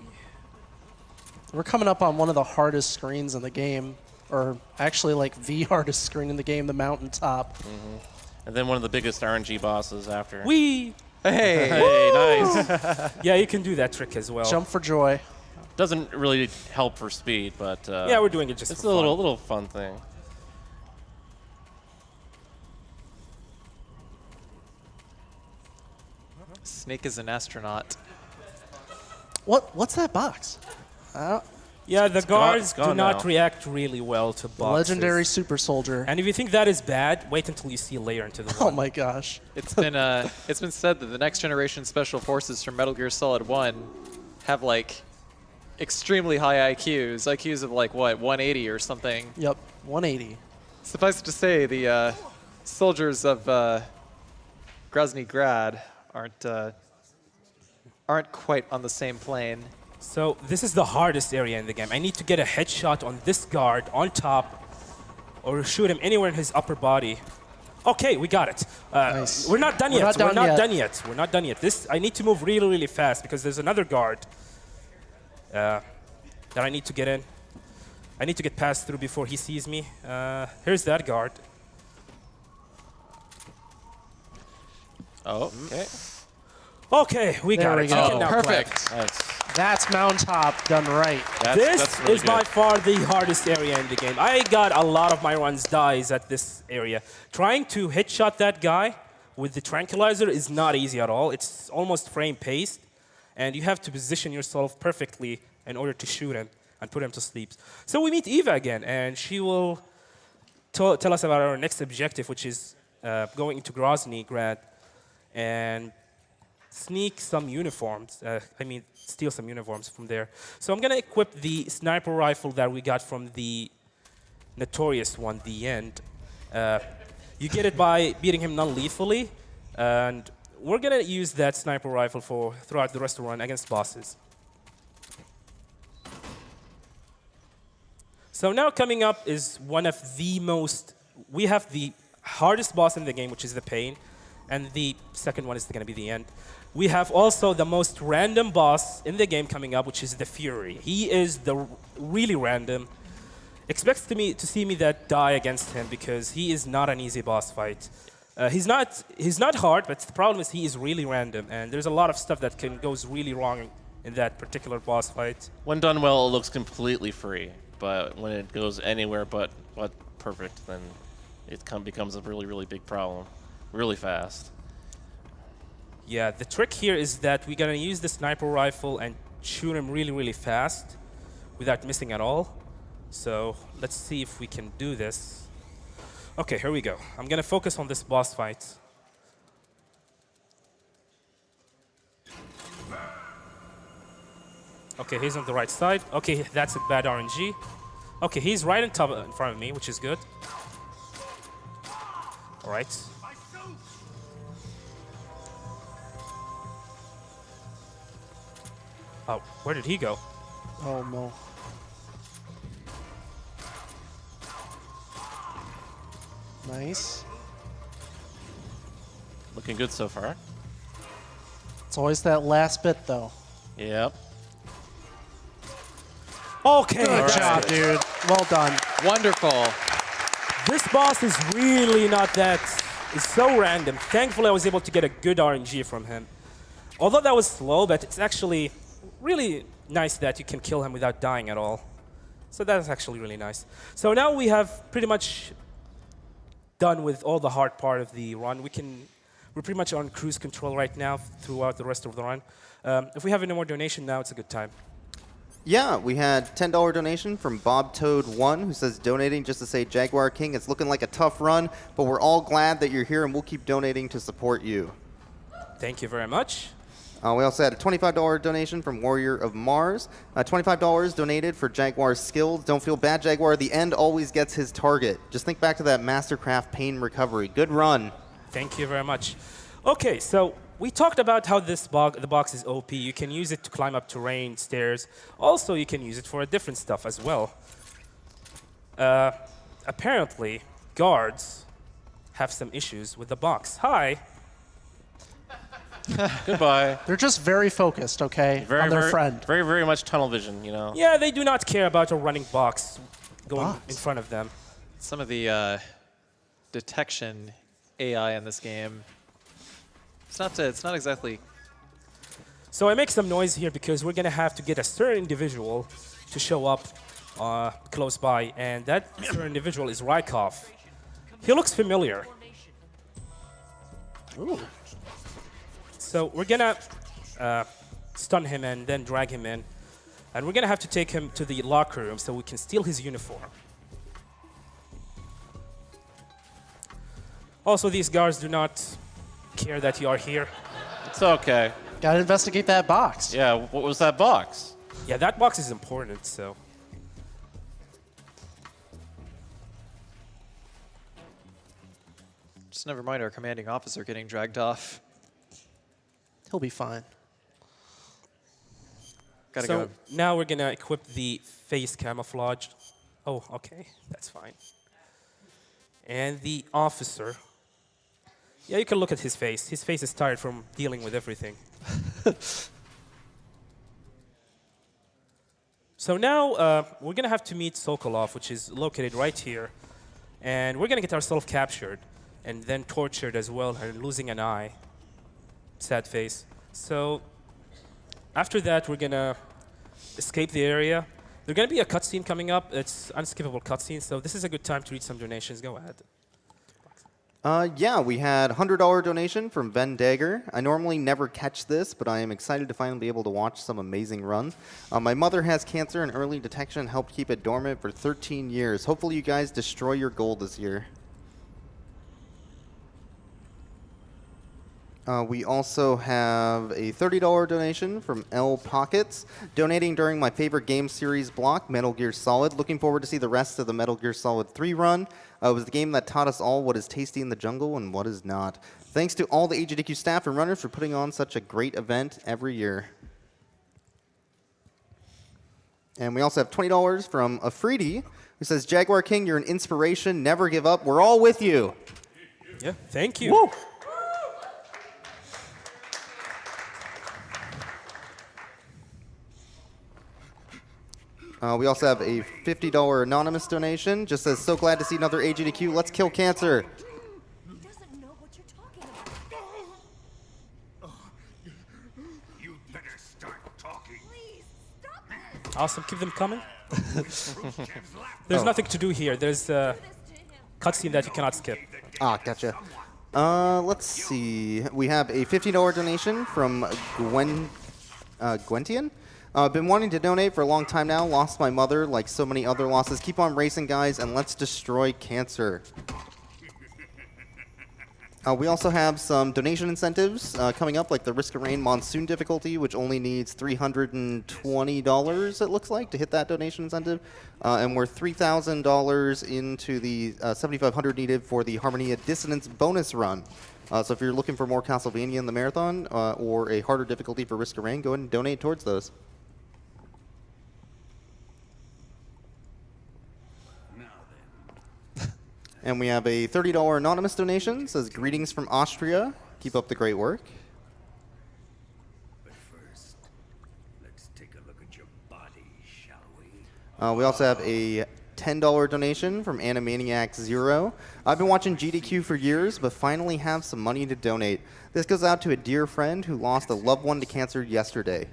We're coming up on one of the hardest screens in the game, or actually like the hardest screen in the game, the mountaintop. And then one of the biggest RNG bosses after. Wee! Hey. Hey, nice. Yeah, you can do that trick as well. Jump for joy. Doesn't really help for speed, but Yeah, we're doing it just it's for a fun. little fun thing. Snake is an astronaut. What's that box? Yeah, the guards gone do not now. react really well to boxes. Legendary super soldier. And if you think that is bad, wait until you see later into the Oh run. my gosh. It's been said that the next generation special forces from Metal Gear Solid 1 have like extremely high IQs of like what, 180 or something. Yep, 180. Suffice it to say, the soldiers of Grozny Grad aren't quite on the same plane. So this is the hardest area in the game. I need to get a headshot on this guard on top or shoot him anywhere in his upper body. Okay, we got it. Nice. We're not done We're yet. not done We're not yet. done yet. We're not done yet. I need to move really fast because there's another guard that I need to get in. I need to get past through before he sees me. Here's that guard. Oh, okay. Okay, we There got we it. go. You can now clap. Perfect. That's mountaintop done right. This that's really is by good. far the hardest area in the game. I got a lot of my runs dies at this area. Trying to headshot that guy with the tranquilizer is not easy at all. It's almost frame-paced, and you have to position yourself perfectly in order to shoot him and put him to sleep. So we meet Eva again, and she will tell us about our next objective, which is going into Grozny Grad and sneak some uniforms. Steal some uniforms from there. So I'm gonna equip the sniper rifle that we got from the notorious one, the end. You get it by beating him non-lethally, and we're gonna use that sniper rifle throughout the rest of the run against bosses. So now coming up is one of the we have the hardest boss in the game, which is the Pain, and the second one is gonna be the End. We have also the most random boss in the game coming up, which is the Fury. He is the really random. Expect to see me die against him because he is not an easy boss fight. He's not hard, but the problem is he is really random, and there's a lot of stuff that goes really wrong in that particular boss fight. When done well, it looks completely free. But when it goes anywhere but perfect, then it becomes a really big problem, really fast. Yeah, the trick here is that we're gonna use the sniper rifle and shoot him really fast without missing at all. So let's see if we can do this. Okay, here we go. I'm gonna focus on this boss fight. Okay, he's on the right side. Okay, that's a bad RNG. Okay, he's right in front of me, which is good. All right. Oh, where did he go? Oh no. Nice. Looking good so far. It's always that last bit, though. Yep. Okay, Good job, dude. Well done. Wonderful. This boss is really not that. It's so random. Thankfully, I was able to get a good RNG from him. Although that was slow, but it's actually really nice that you can kill him without dying at all. So that's actually really nice. So now we have pretty much done with all the hard part of the run. We're pretty much on cruise control right now throughout the rest of the run. If we have any more donation now, it's a good time. Yeah, we had $10 donation from Bob Toad 1, who says donating just to say Jaguar King. It's looking like a tough run, but we're all glad that you're here, and we'll keep donating to support you. Thank you very much. We also had a $25 donation from Warrior of Mars. $25 donated for Jaguar's skills. Don't feel bad, Jaguar. The end always gets his target. Just think back to that Mastercraft pain recovery. Good run. Thank you very much. Okay, so we talked about how the box is OP. You can use it to climb up terrain, stairs. Also, you can use it for different stuff as well. Apparently, guards have some issues with the box. Hi. Goodbye. They're just very focused, okay, on their friend. Very, very much tunnel vision, you know. Yeah, they do not care about a running box going Box? in front of them. Some of the detection AI in this game. It's not exactly. So I make some noise here because we're going to have to get a certain individual to show up close by, and that certain individual is Rykov. He looks familiar. Ooh. So we're going to stun him and then drag him in, and we're going to have to take him to the locker room so we can steal his uniform. Also, these guards do not care that you are here. It's okay. Gotta investigate that box. Yeah, what was that box? Yeah, that box is important, so. Just never mind our commanding officer getting dragged off. He'll be fine. Gotta So go. now we're going to equip the face camouflage. Oh, okay, that's fine. And the officer. Yeah, you can look at his face. His face is tired from dealing with everything. So now we're going to have to meet Sokolov, which is located right here. And we're going to get ourselves captured and then tortured as well and losing an eye. Sad face. So after that, we're going to escape the area. There's going to be a cutscene coming up. It's unskippable cutscene, so this is a good time to read some donations. Go ahead. Yeah, we had $100 donation from Ben Dagger. I normally never catch this, but I am excited to finally be able to watch some amazing runs. My mother has cancer, and early detection helped keep it dormant for 13 years. Hopefully you guys destroy your goal this year. We also have a $30 donation from L Pockets, donating during my favorite game series block, Metal Gear Solid. Looking forward to see the rest of the Metal Gear Solid 3 run. It was the game that taught us all what is tasty in the jungle and what is not. Thanks to all the AGDQ staff and runners for putting on such a great event every year. And we also have $20 from Afridi, who says, Jaguar King, you're an inspiration. Never give up. We're all with you. Yeah, thank you. Woo! We also have a $50 anonymous donation. Just says, so glad to see another AGDQ. Let's kill cancer. He doesn't know what you're talking about. You better start talking. Please, stop this. Awesome, keep them coming. There's nothing to do here. There's a Do this to him. cutscene that you cannot skip. Ah, gotcha. Let's see. We have a $50 donation from Gwentian. Been wanting to donate for a long time now. Lost my mother, like so many other losses. Keep on racing, guys, and let's destroy cancer. We also have some donation incentives coming up, like the Risk of Rain Monsoon difficulty, which only needs $320, it looks like, to hit that donation incentive. And we're $3,000 into the $7,500 needed for the Harmonia Dissonance bonus run. So if you're looking for more Castlevania in the marathon or a harder difficulty for Risk of Rain, go ahead and donate towards those. And we have a $30 anonymous donation. Says, greetings from Austria. Keep up the great work. But first, let's take a look at your body, shall we? We also have a $10 donation from Animaniac Zero. I've been watching GDQ for years, but finally have some money to donate. This goes out to a dear friend who lost a loved one to cancer yesterday.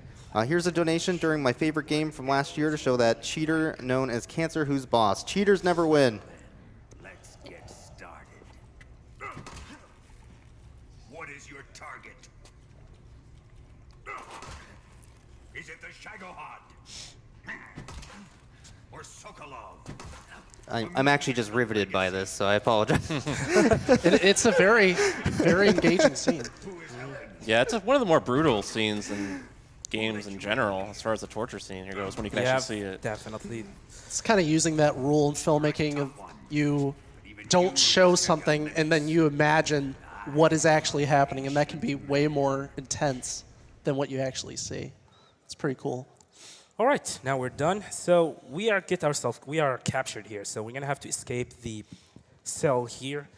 Here's a donation during my favorite game from last year to show that cheater known as Cancer Who's Boss. Cheaters never win. Let's get started. What is your target? Is it the Shagohod? Or Sokolov? I'm actually just riveted by this, so I apologize. It's a very, very engaging scene. Yeah, it's one of the more brutal scenes in games in general, as far as the torture scene here goes, when you can actually see it. Definitely. It's kind of using that rule in filmmaking of you don't show something and then you imagine what is actually happening, and that can be way more intense than what you actually see. It's pretty cool. All right, now we're done. So we are captured here. So we're gonna have to escape the cell here.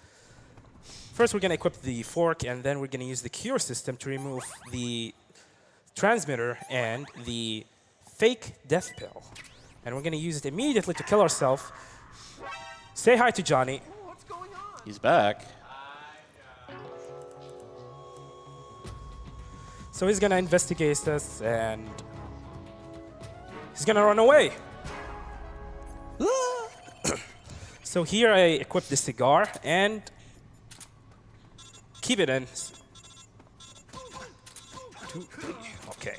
First, we're gonna equip the fork, and then we're gonna use the cure system to remove the transmitter and the fake death pill. And we're gonna use it immediately to kill ourselves. Say hi to Johnny. He's back. So he's gonna investigate us, and he's gonna run away. So here I equip the cigar and keep it in. 2, 3. Okay.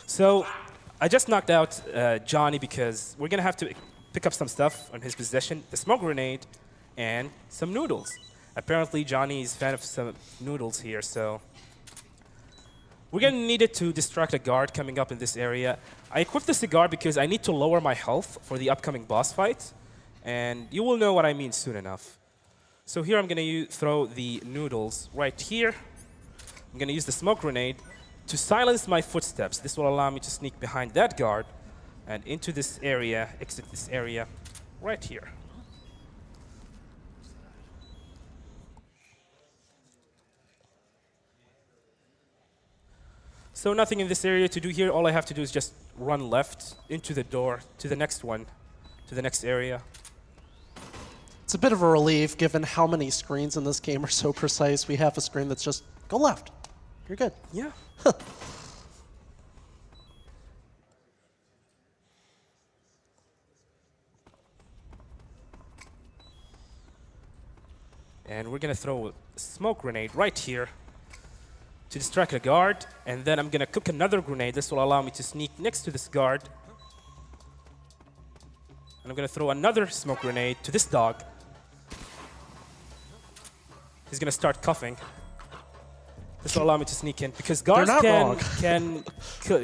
So I just knocked out Johnny because we're gonna have to pick up some stuff on his possession: the smoke grenade and some noodles. Apparently Johnny is a fan of some noodles here, so we're gonna need it to distract a guard coming up in this area. I equipped the cigar because I need to lower my health for the upcoming boss fight, and you will know what I mean soon enough. So here I'm gonna throw the noodles right here. I'm gonna use the smoke grenade to silence my footsteps. This will allow me to sneak behind that guard and into this area, exit this area right here. So nothing in this area to do here. All I have to do is just run left into the door to the next one, to the next area. It's a bit of a relief given how many screens in this game are so precise. We have a screen that's just go left. You're good. Yeah. And we're gonna throw a smoke grenade right here to distract a guard, and then I'm gonna cook another grenade. This will allow me to sneak next to this guard. And I'm gonna throw another smoke grenade to this dog. He's gonna start coughing. This will allow me to sneak in because guards not wrong.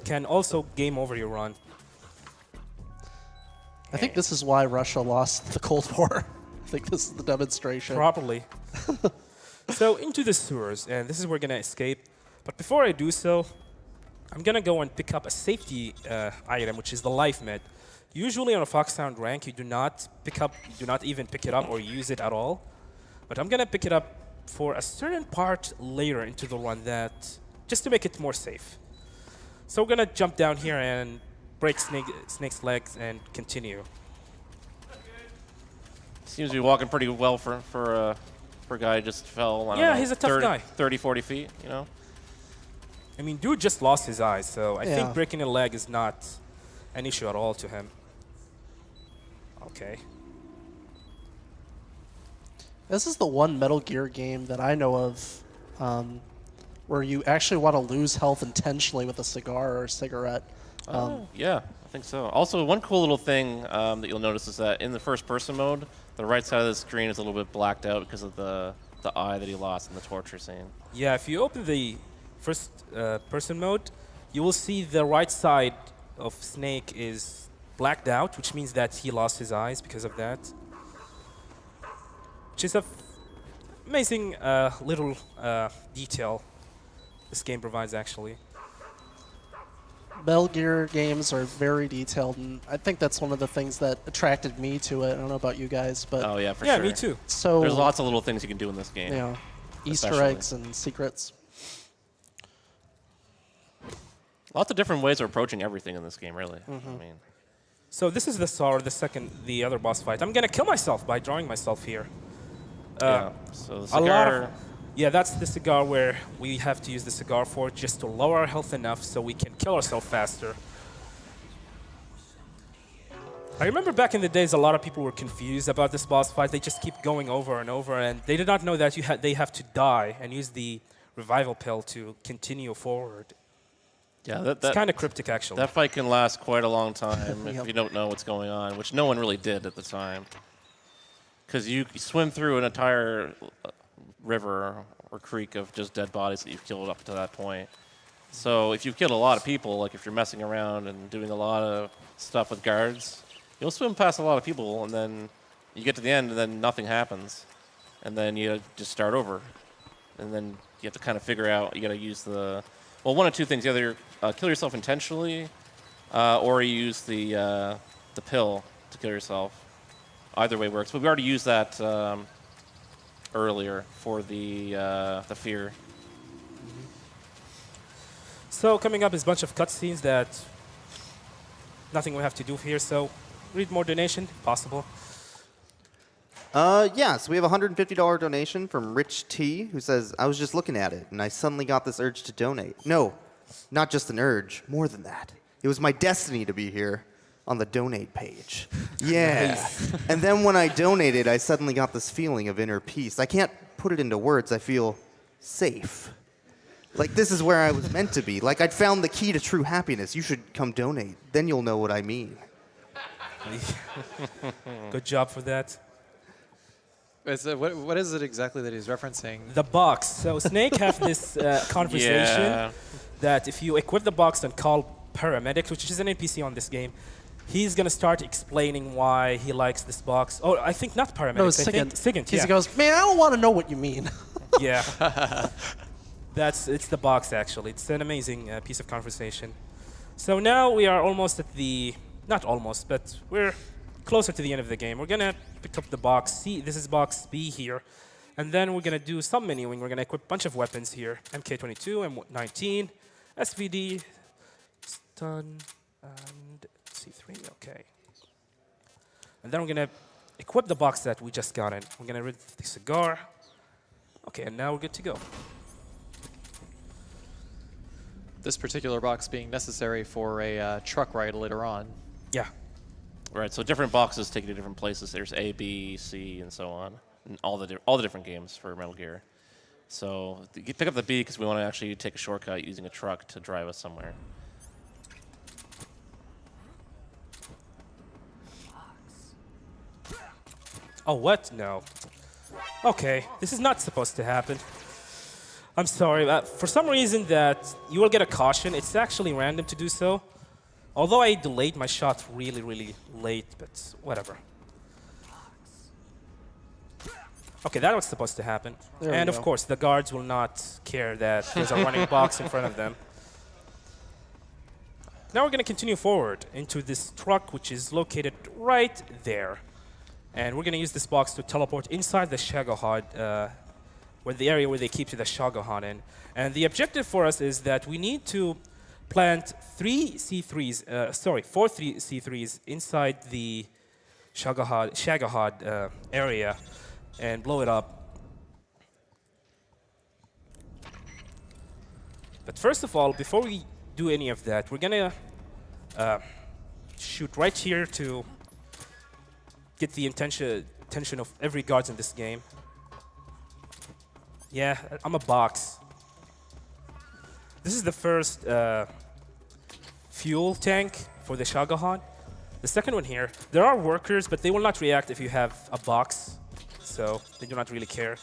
can also game over your run. I think this is why Russia lost the Cold War. I think this is the demonstration. Properly. So into the sewers, and this is where we're gonna escape. But before I do so, I'm gonna go and pick up a safety item, which is the life med. Usually on a Foxhound rank, you do not even pick it up or use it at all. But I'm gonna pick it up for a certain part later into the run, that just to make it more safe. So we're gonna jump down here and break Snake's legs and continue. Seems to be walking pretty well for a guy who just fell. I don't know, He's a tough 30, guy. 30, 40 feet, you know? I mean, dude just lost his eyes, so I Yeah. think breaking a leg is not an issue at all to him. Okay. This is the one Metal Gear game that I know of where you actually want to lose health intentionally with a cigar or a cigarette. Yeah, I think so. Also, one cool little thing that you'll notice is that in the first-person mode, the right side of the screen is a little bit blacked out because of the eye that he lost in the torture scene. Yeah, if you open the first person mode, you will see the right side of Snake is blacked out, which means that he lost his eyes because of that. Which is an amazing little detail this game provides, actually. Metal Gear games are very detailed, and I think that's one of the things that attracted me to it. I don't know about you guys, but Oh yeah, for Yeah, sure. me too. so There's lots of little things you can do in this game. you know, Easter Especially. eggs and secrets. Lots of different ways of approaching everything in this game, really. I mean, So this is the SAR, the other boss fight. I'm gonna kill myself by drawing myself here. yeah. So the A lot cigar. of, yeah, that's the cigar where we have to use the cigar for just to lower our health enough so we can kill ourselves faster. I remember back in the days, a lot of people were confused about this boss fight. They just keep going over and over, and they did not know that they have to die and use the revival pill to continue forward. Yeah, It's kind of cryptic, actually. that fight can last quite a long time Yep. if you don't know what's going on, which no one really did at the time. Because you swim through an entire river or creek of just dead bodies that you've killed up to that point. So if you've killed a lot of people, like if you're messing around and doing a lot of stuff with guards, you'll swim past a lot of people, and then you get to the end, and then nothing happens. And then you just start over. And then you have to kind of figure out, you got to use the... Well, one of two things. Either kill yourself intentionally, or you use the pill to kill yourself. Either way works. But we already used that earlier for the fear. So coming up is a bunch of cutscenes that nothing we have to do here. So read more donation, if possible. Yeah, so we have a $150 donation from Rich T, who says, I was just looking at it, and I suddenly got this urge to donate. No, not just an urge, more than that. It was my destiny to be here on the donate page. Yeah. And then when I donated, I suddenly got this feeling of inner peace. I can't put it into words. I feel safe. Like this is where I was meant to be. Like I'd found the key to true happiness. You should come donate. Then you'll know what I mean. Good job for that. What is it exactly that he's referencing? The box. So Snake have this conversation Yeah. that if you equip the box and call paramedics, which is an NPC on this game, he's gonna start explaining why he likes this box. Oh, I think not paramedics. No, it's I think Sigint. yeah. He goes, man, I don't want to know what you mean. Yeah. It's the box, actually. It's an amazing piece of conversation. So now we are almost at not almost, but we're closer to the end of the game. We're going to pick up the box C. This is box B here. And then we're going to do some menuing. We're going to equip a bunch of weapons here. MK22, M19, SVD, stun, and C3. Okay. And then we're going to equip the box that we just got in. We're going to rid the cigar. Okay, and now we're good to go. This particular box being necessary for a truck ride later on. Yeah. Right, so different boxes take you to different places. There's A, B, C, and so on. And all the different games for Metal Gear. So you pick up the B because we want to actually take a shortcut using a truck to drive us somewhere. Oh, what? No. Okay, this is not supposed to happen. I'm sorry. For some reason that you will get a caution. It's actually random to do so. Although I delayed my shot really, really late, but whatever. Okay, that was supposed to happen. There we And of go. course, the guards will not care that there's a running box in front of them. Now we're going to continue forward into this truck, which is located right there. And we're going to use this box to teleport inside the Shagohod, where the area where they keep the Shagohod in. And the objective for us is that we need to plant 4 C3s inside the Shagohod area and blow it up. But first of all, before we do any of that, we're gonna shoot right here to get the attention of every guard in this game. Yeah, I'm a box. This is the first fuel tank for the Shagohod. The second one here, there are workers, but they will not react if you have a box, so they do not really care.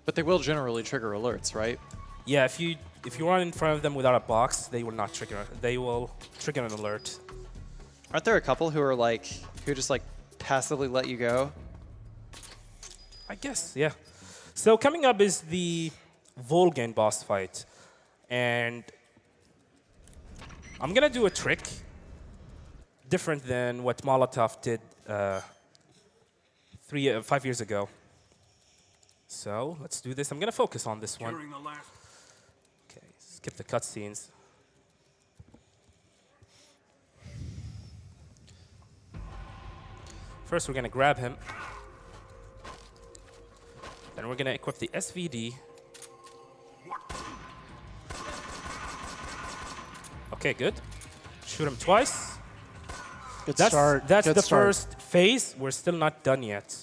But they will generally trigger alerts, right? Yeah, if you run in front of them without a box, they will not trigger. They will trigger an alert. Aren't there a couple who are like, who just like passively let you go? I guess, yeah. So coming up is the Volgan boss fight. And I'm going to do a trick different than what Molotov did 5 years ago. So let's do this. I'm going to focus on this one. During the last Okay, skip the cutscenes. First, we're going to grab him. Then we're going to equip the SVD. Okay, good. Shoot him twice. Good That's start. That's Good the start. first phase. We're still not done yet.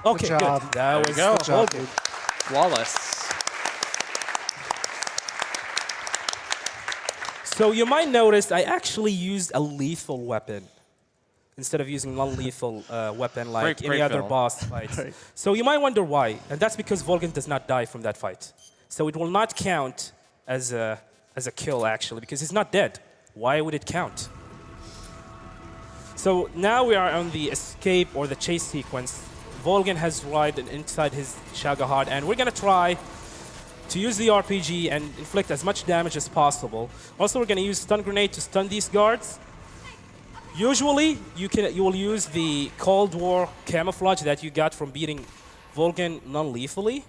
Okay, Good job. good. That was Good job, dude. Flawless. So you might notice I actually used a lethal weapon instead of using non-lethal weapon like Great any other film. boss fights. Right. So you might wonder why, and that's because Volgan does not die from that fight. So it will not count as a kill actually because he's not dead. Why would it count? So now we are on the escape or the chase sequence. Volgan has ridden inside his Shagahad, and we're gonna try to use the RPG and inflict as much damage as possible. Also, we're going to use stun grenade to stun these guards. Usually, you will use the Cold War camouflage that you got from beating Volgan non-lethally,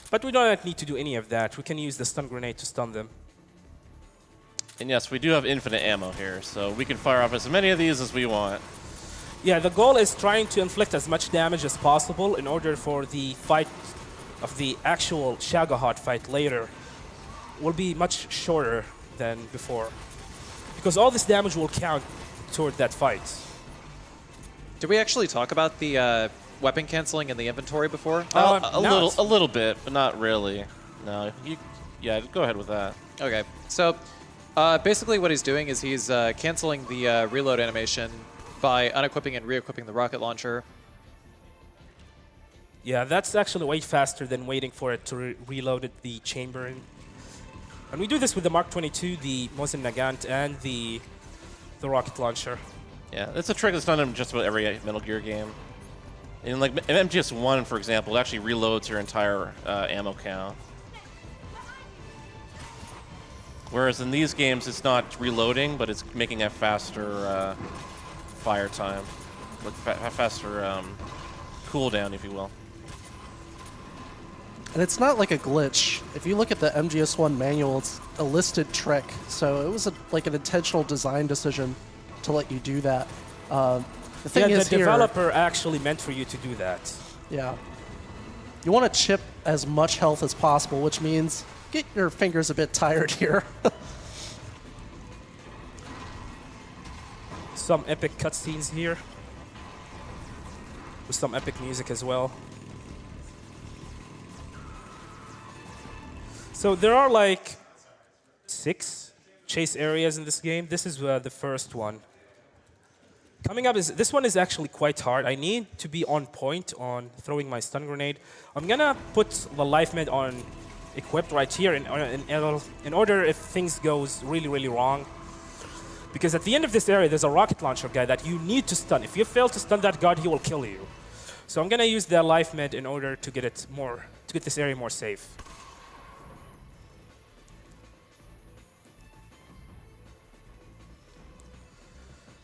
but we don't need to do any of that. We can use the stun grenade to stun them. And yes, we do have infinite ammo here, so we can fire off as many of these as we want. Yeah, the goal is trying to inflict as much damage as possible in order for the fight of the actual Shagahad fight later will be much shorter than before. Because all this damage will count toward that fight. Did we actually talk about the weapon canceling in the inventory before? A little bit, but not really. No, yeah, go ahead with that. Okay, so basically what he's doing is he's canceling the reload animation by unequipping and re-equipping the rocket launcher. Yeah, that's actually way faster than waiting for it to reload the chamber. And we do this with the Mark 22, the Mosin Nagant, and the rocket launcher. Yeah, it's a trick that's done in just about every Metal Gear game. In like in MGS1, for example, it actually reloads your entire ammo count. Whereas in these games, it's not reloading, but it's making a faster fire time, like faster cooldown, if you will. And it's not like a glitch. If you look at the MGS1 manual, it's a listed trick. So it was like an intentional design decision to let you do that. The thing Yeah, is the here, developer actually meant for you to do that. yeah, you want to chip as much health as possible, which means get your fingers a bit tired here. Some epic cutscenes here. With some epic music as well. So there are like 6 chase areas in this game. This is the first one. Coming up this one is actually quite hard. I need to be on point on throwing my stun grenade. I'm gonna put the life med on equipped right here in order if things goes really wrong. Because at the end of this area, there's a rocket launcher guy that you need to stun. If you fail to stun that guard, he will kill you. So I'm gonna use the life med in order to get this area more safe.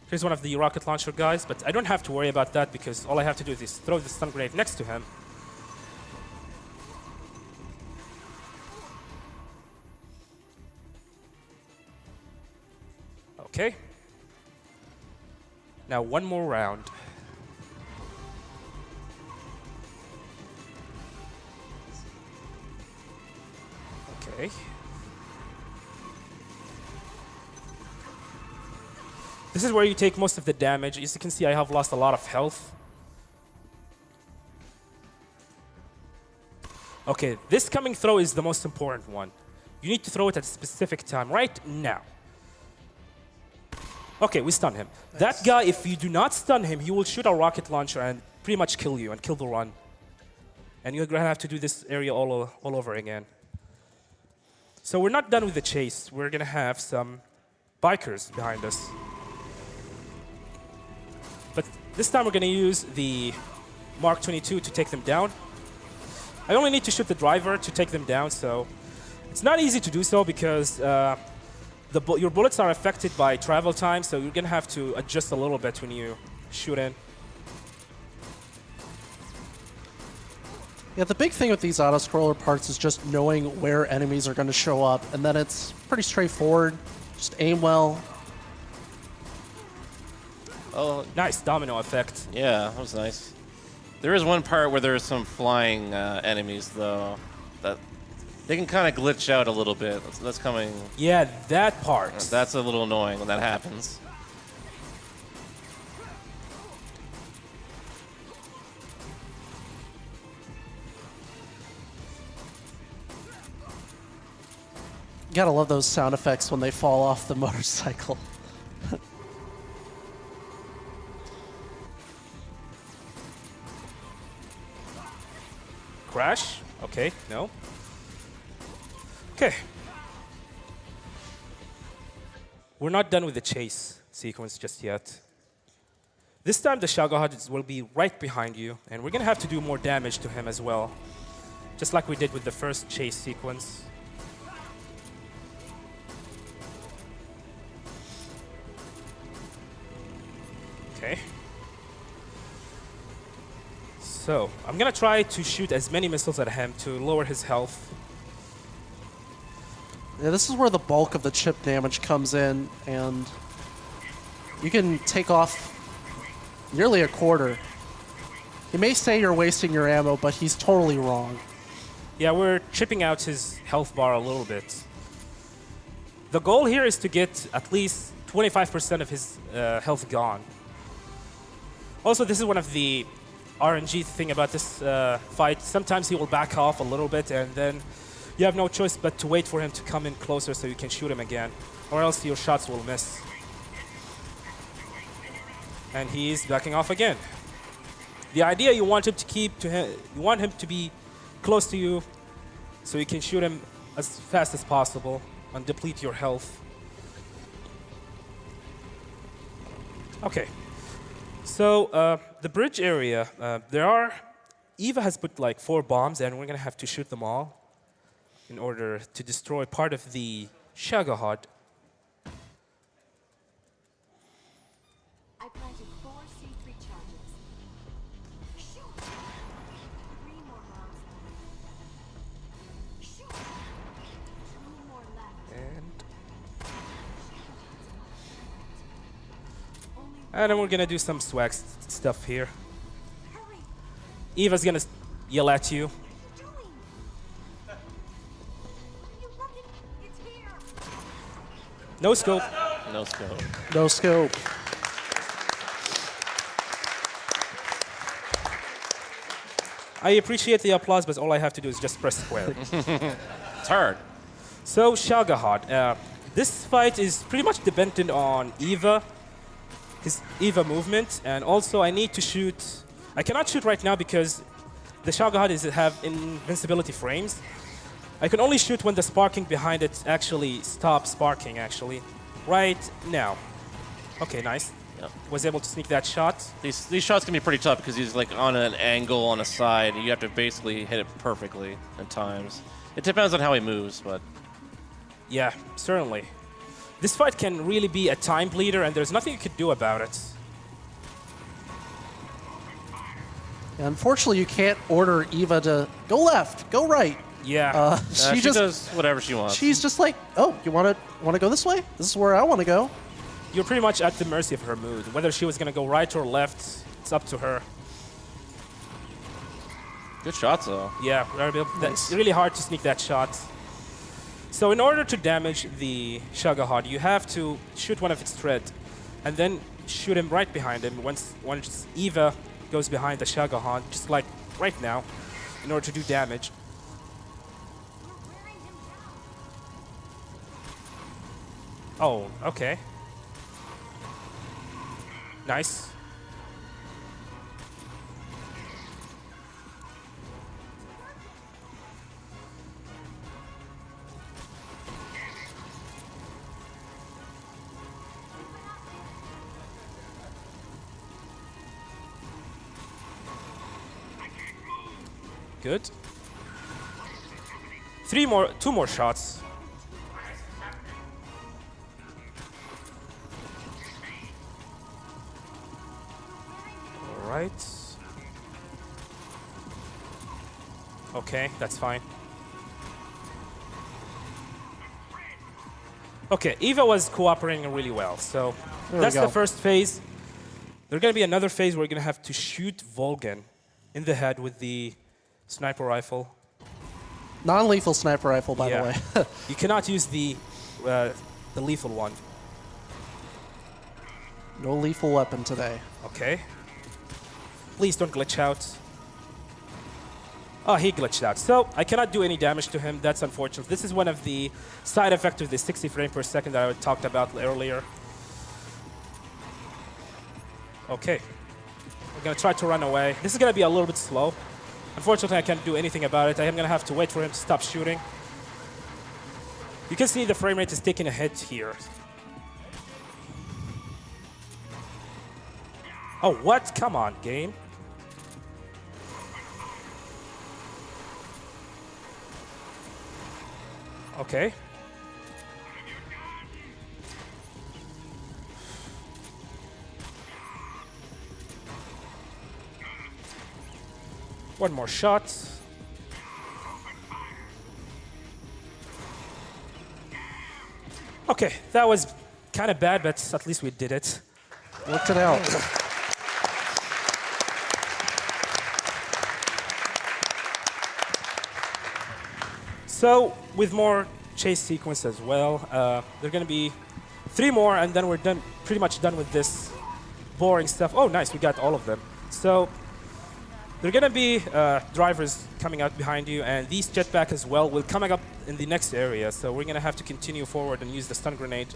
Here's one of the rocket launcher guys, but I don't have to worry about that because all I have to do is throw the stun grenade next to him. Okay. Now one more round. Okay. This is where you take most of the damage. As you can see, I have lost a lot of health. Okay, this coming throw is the most important one. You need to throw it at a specific time, right now. Okay, we stun him. Nice. That guy, if you do not stun him, he will shoot a rocket launcher and pretty much kill you and kill the run. And you're going to have to do this area all over again. So we're not done with the chase. We're going to have some bikers behind us. But this time we're going to use the Mark 22 to take them down. I only need to shoot the driver to take them down, so it's not easy to do so because your bullets are affected by travel time, so you're going to have to adjust a little bit when you shoot in. Yeah, the big thing with these auto-scroller parts is just knowing where enemies are going to show up, and then it's pretty straightforward. Just aim well. Oh, Nice domino effect. yeah, that was nice. There is one part where there's some flying enemies, though, that they can kind of glitch out a little bit. That's coming. Yeah, that part. That's a little annoying when that happens. You gotta love those sound effects when they fall off the motorcycle. Crash? Okay, no. Okay. We're not done with the chase sequence just yet. This time the Shagahad will be right behind you, and we're gonna have to do more damage to him as well. Just like we did with the first chase sequence. Okay. So, I'm gonna try to shoot as many missiles at him to lower his health. Yeah, this is where the bulk of the chip damage comes in, and you can take off nearly a quarter. He may say you're wasting your ammo, but he's totally wrong. Yeah, we're chipping out his health bar a little bit. The goal here is to get at least 25% of his health gone. Also, this is one of the RNG thing about this fight. Sometimes he will back off a little bit, and then you have no choice but to wait for him to come in closer so you can shoot him again, or else your shots will miss. And he's backing off again. The idea, you want him to you want him to be close to you so you can shoot him as fast as possible and deplete your health. Okay. So the bridge area, Eva has put like 4 bombs, and we're gonna have to shoot them all in order to destroy part of the Shagahad. I planted 4 C3 charges. Shoot! 3 more bombs. Shoot! 2 more left. And then we're gonna do some swag stuff here. Hurry! Eva's gonna yell at you. What are you doing? You look at it's here. No scope. No scope. No scope. I appreciate the applause, but all I have to do is just press square. It's hard. So Shagahad, this fight is pretty much dependent on Eva, his Eva movement, and also I need to shoot. I cannot shoot right now because the Shagahad have invincibility frames. I can only shoot when the sparking behind it actually stops sparking. Actually, right now. Okay, nice. Yep. Was able to sneak that shot. These shots can be pretty tough because he's like on an angle on a side. You have to basically hit it perfectly at times. It depends on how he moves, but Yeah, certainly. This fight can really be a time bleeder, and there's nothing you could do about it. And unfortunately, you can't order Eva to go left, go right. Yeah. she does whatever she wants. She's just like, oh, you want to go this way? This is where I want to go. You're pretty much at the mercy of her mood. Whether she was going to go right or left, it's up to her. Good shots, though. Yeah, that's really hard to sneak that shot. So in order to damage the Shagahad, you have to shoot one of its tread, and then shoot him right behind him once Eva goes behind the Shagahad, just like right now, in order to do damage. Oh, okay. Nice. Good. Two more shots. All right. Okay, that's fine. Okay, Eva was cooperating really well, so that's the first phase. There's gonna be another phase where we're gonna have to shoot Volgan in the head with the sniper rifle. Non-lethal sniper rifle, by the way. You cannot use the lethal one. No lethal weapon today. Okay. Please don't glitch out. Oh, he glitched out. So I cannot do any damage to him. That's unfortunate. This is one of the side effects of the 60 frames per second that I talked about earlier. Okay. We're going to try to run away. This is going to be a little bit slow. Unfortunately, I can't do anything about it. I am going to have to wait for him to stop shooting. You can see the frame rate is taking a hit here. Oh, what? Come on, game. Okay. One more shot. Okay, that was kind of bad, but at least we did it. Worked it out. So, with more chase sequence as well, there are going to be 3 more, and then we're done, pretty much done with this boring stuff. Oh, nice, we got all of them. So, there are going to be drivers coming out behind you, and these jetpack as well will come up in the next area. So, we're going to have to continue forward and use the stun grenade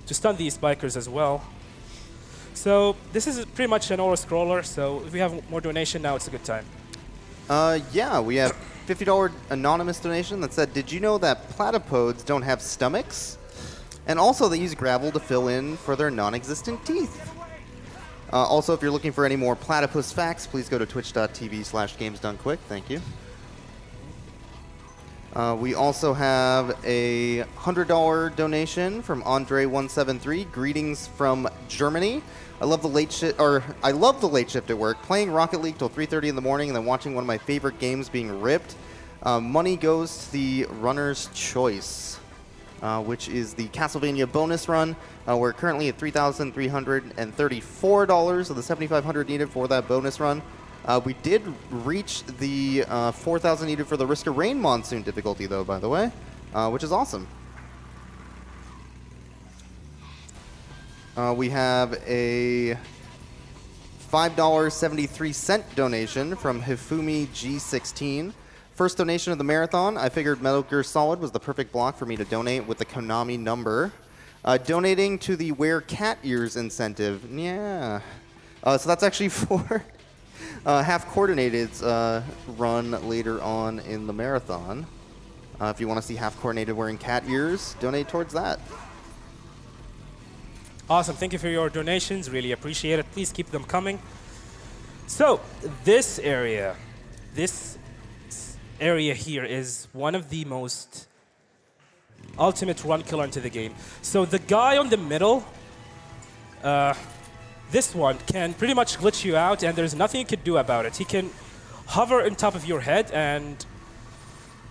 to stun these bikers as well. So, this is pretty much an auto-scroller, so if we have more donation now, it's a good time. Yeah, we have $50 anonymous donation that said, did you know that platypodes don't have stomachs? And also they use gravel to fill in for their non-existent teeth. Also, if you're looking for any more platypus facts, please go to twitch.tv/gamesdonequick. Thank you. We also have a $100 donation from Andre173. Greetings from Germany. I love the late shift at work. Playing Rocket League till 3:30 in the morning and then watching one of my favorite games being ripped. Money goes to the runner's choice, which is the Castlevania bonus run. We're currently at $3,334 of the $7,500 needed for that bonus run. We did reach the 4,000 needed for the Risk of Rain Monsoon difficulty, though, by the way, which is awesome. We have a $5.73 donation from Hifumi G16. First donation of the marathon. I figured Metal Gear Solid was the perfect block for me to donate with the Konami number. Donating to the Wear Cat Ears incentive. Yeah. So that's actually for Half Coordinated's run later on in the marathon. If you want to see Half Coordinated wearing cat ears, donate towards that. Awesome. Thank you for your donations. Really appreciate it. Please keep them coming. So this area here is one of the most ultimate run killer into the game. So the guy on the middle, this one can pretty much glitch you out, and there's nothing you can do about it. He can hover on top of your head, and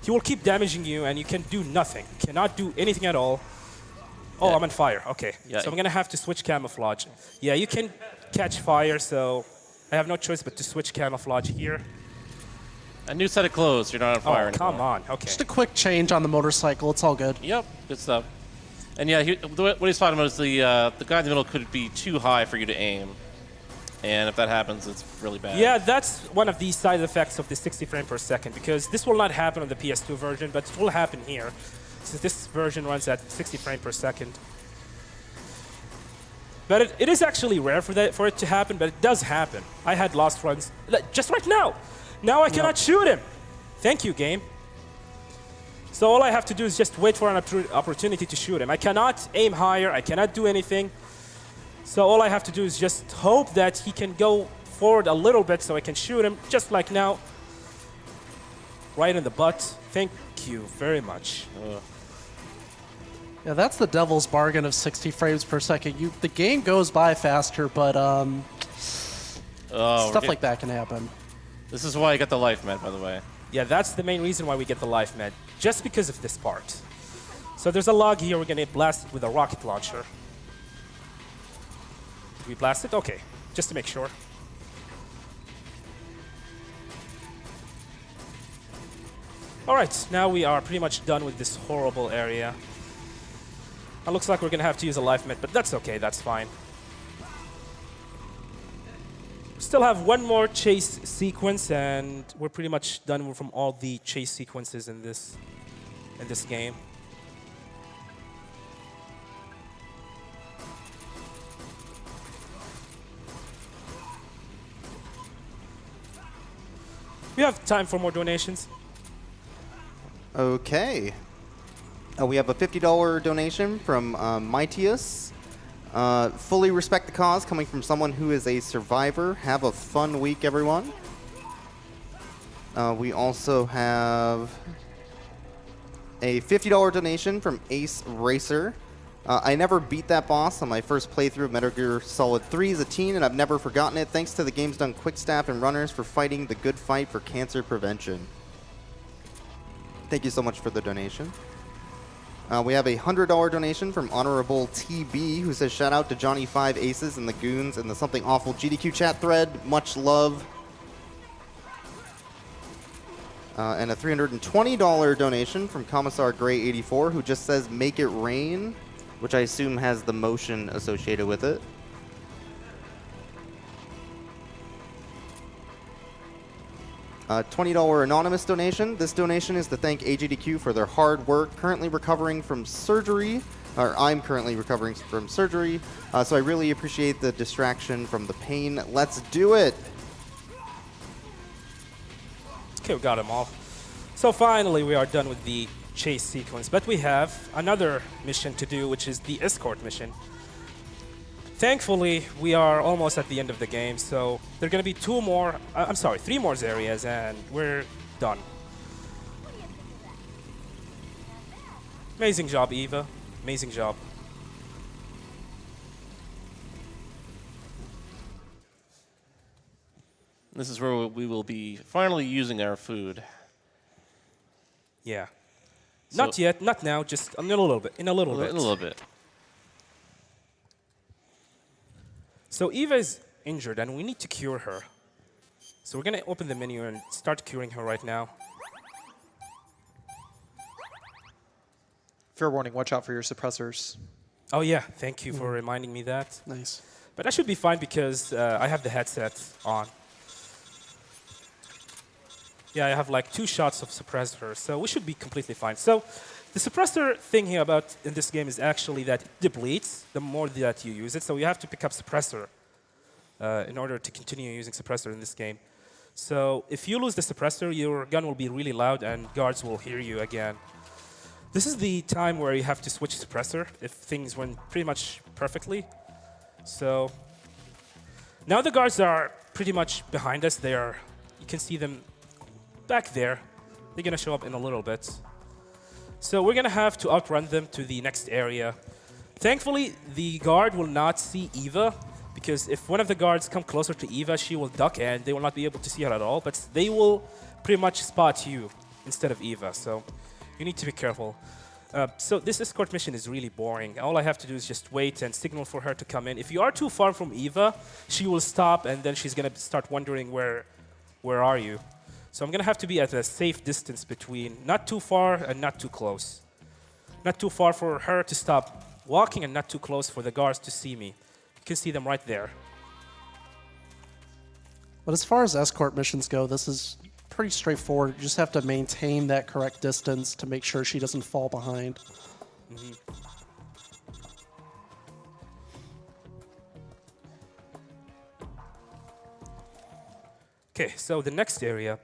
he will keep damaging you, and you can do nothing. You cannot do anything at all. Oh, yeah. I'm on fire. Okay. Yeah. So I'm going to have to switch camouflage. Yeah, you can catch fire, so I have no choice but to switch camouflage here. A new set of clothes. You're not on fire anymore. Come on. Okay. Just a quick change on the motorcycle. It's all good. Yep. Good stuff. And yeah, what he's talking about is the guy in the middle could be too high for you to aim. And if that happens, it's really bad. Yeah, that's one of the side effects of the 60 frames per second, because this will not happen on the PS2 version, but it will happen here, since this version runs at 60 frames per second. But it is actually rare for it to happen, but it does happen. I had lost runs just right now. Now I cannot shoot him. Thank you, game. So all I have to do is just wait for an opportunity to shoot him. I cannot aim higher. I cannot do anything. So all I have to do is just hope that he can go forward a little bit so I can shoot him, just like now. right in the butt. Thank you very much. Yeah, that's the devil's bargain of 60 frames per second. The game goes by faster, but stuff like that can happen. This is why I got the life med, by the way. Yeah, that's the main reason why we get the life med, just because of this part. So there's a log here. We're going to blast it with a rocket launcher. Did we blast it? Okay, just to make sure. All right, now we are pretty much done with this horrible area. It looks like we're going to have to use a life med, but that's okay. That's fine. Still have one more chase sequence, and we're pretty much done from all the chase sequences in this game. We have time for more donations. Okay. We have a $50 donation from Maitius. Fully respect the cause, coming from someone who is a survivor. Have a fun week, everyone. We also have a $50 donation from Ace Racer. I never beat that boss on my first playthrough of Metal Gear Solid 3 as a teen, and I've never forgotten it. Thanks to the Games Done Quick Staff and runners for fighting the good fight for cancer prevention. Thank you so much for the donation. We have a $100 donation from Honorable TB, who says, shout out to Johnny 5 Aces and the Goons and the Something Awful GDQ chat thread. Much love. And a $320 donation from Commissar Gray 84, who just says, make it rain, which I assume has the motion associated with it. $20 anonymous donation. This donation is to thank AGDQ for their hard work. Currently recovering from surgery, or I'm currently recovering from surgery, so I really appreciate the distraction from the pain. Let's do it. Okay, we got them all. So finally, we are done with the chase sequence, but we have another mission to do, which is the escort mission. Thankfully, we are almost at the end of the game, so there are going to be three more areas, and we're done. Amazing job, Eva. Amazing job. This is where we will be finally using our food. Yeah. So Not yet, not now, just in a little bit. In a little bit. So Eva is injured, and we need to cure her. So we're going to open the menu and start curing her right now. Fair warning, watch out for your suppressors. Oh, yeah, thank you for reminding me that. Nice. But I should be fine because I have the headset on. Yeah, I have like 2 shots of suppressor, so we should be completely fine. So the suppressor thing here about in this game is actually that it depletes the more that you use it. So you have to pick up suppressor in order to continue using suppressor in this game. So if you lose the suppressor, your gun will be really loud and guards will hear you again. This is the time where you have to switch suppressor if things went pretty much perfectly. So now the guards are pretty much behind us. You can see them back there. They're going to show up in a little bit. So we're going to have to outrun them to the next area. Thankfully, the guard will not see Eva, because if one of the guards come closer to Eva, she will duck and they will not be able to see her at all, but they will pretty much spot you instead of Eva, so you need to be careful. So this escort mission is really boring. All I have to do is just wait and signal for her to come in. If you are too far from Eva, she will stop and then she's going to start wondering where are you. So I'm going to have to be at a safe distance between not too far and not too close. Not too far for her to stop walking and not too close for the guards to see me. You can see them right there. But as far as escort missions go, this is pretty straightforward. You just have to maintain that correct distance to make sure she doesn't fall behind. Mm-hmm. Okay, so the next area,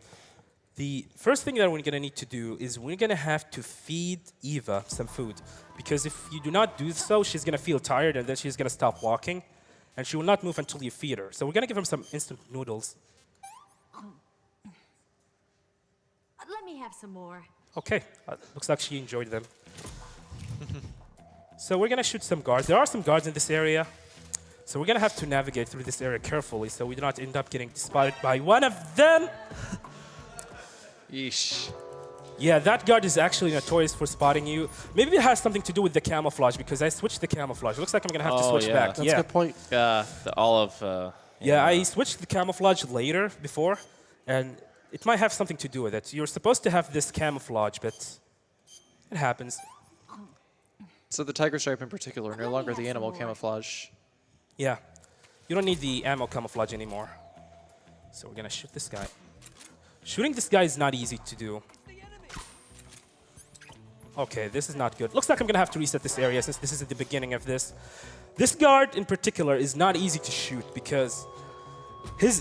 the first thing that we're going to need to do is we're going to have to feed Eva some food. Because if you do not do so, she's going to feel tired and then she's going to stop walking. And she will not move until you feed her. So we're going to give her some instant noodles. Let me have some more. Okay, looks like she enjoyed them. So we're gonna shoot some guards. There are some guards in this area. So we're gonna have to navigate through this area carefully so we do not end up getting spotted by one of them. Yeesh. Yeah, that guard is actually notorious for spotting you. Maybe it has something to do with the camouflage because I switched the camouflage. Looks like I'm gonna have to Oh, switch yeah. back. That's a good point. The olive. Yeah, I switched the camouflage later before, and it might have something to do with it. You're supposed to have this camouflage, but it happens. So the tiger stripe in particular, no longer the animal camouflage. Yeah, you don't need the ammo camouflage anymore. So we're gonna shoot this guy. Shooting this guy is not easy to do. Okay, this is not good. Looks like I'm gonna have to reset this area since this is at the beginning of this. This guard in particular is not easy to shoot because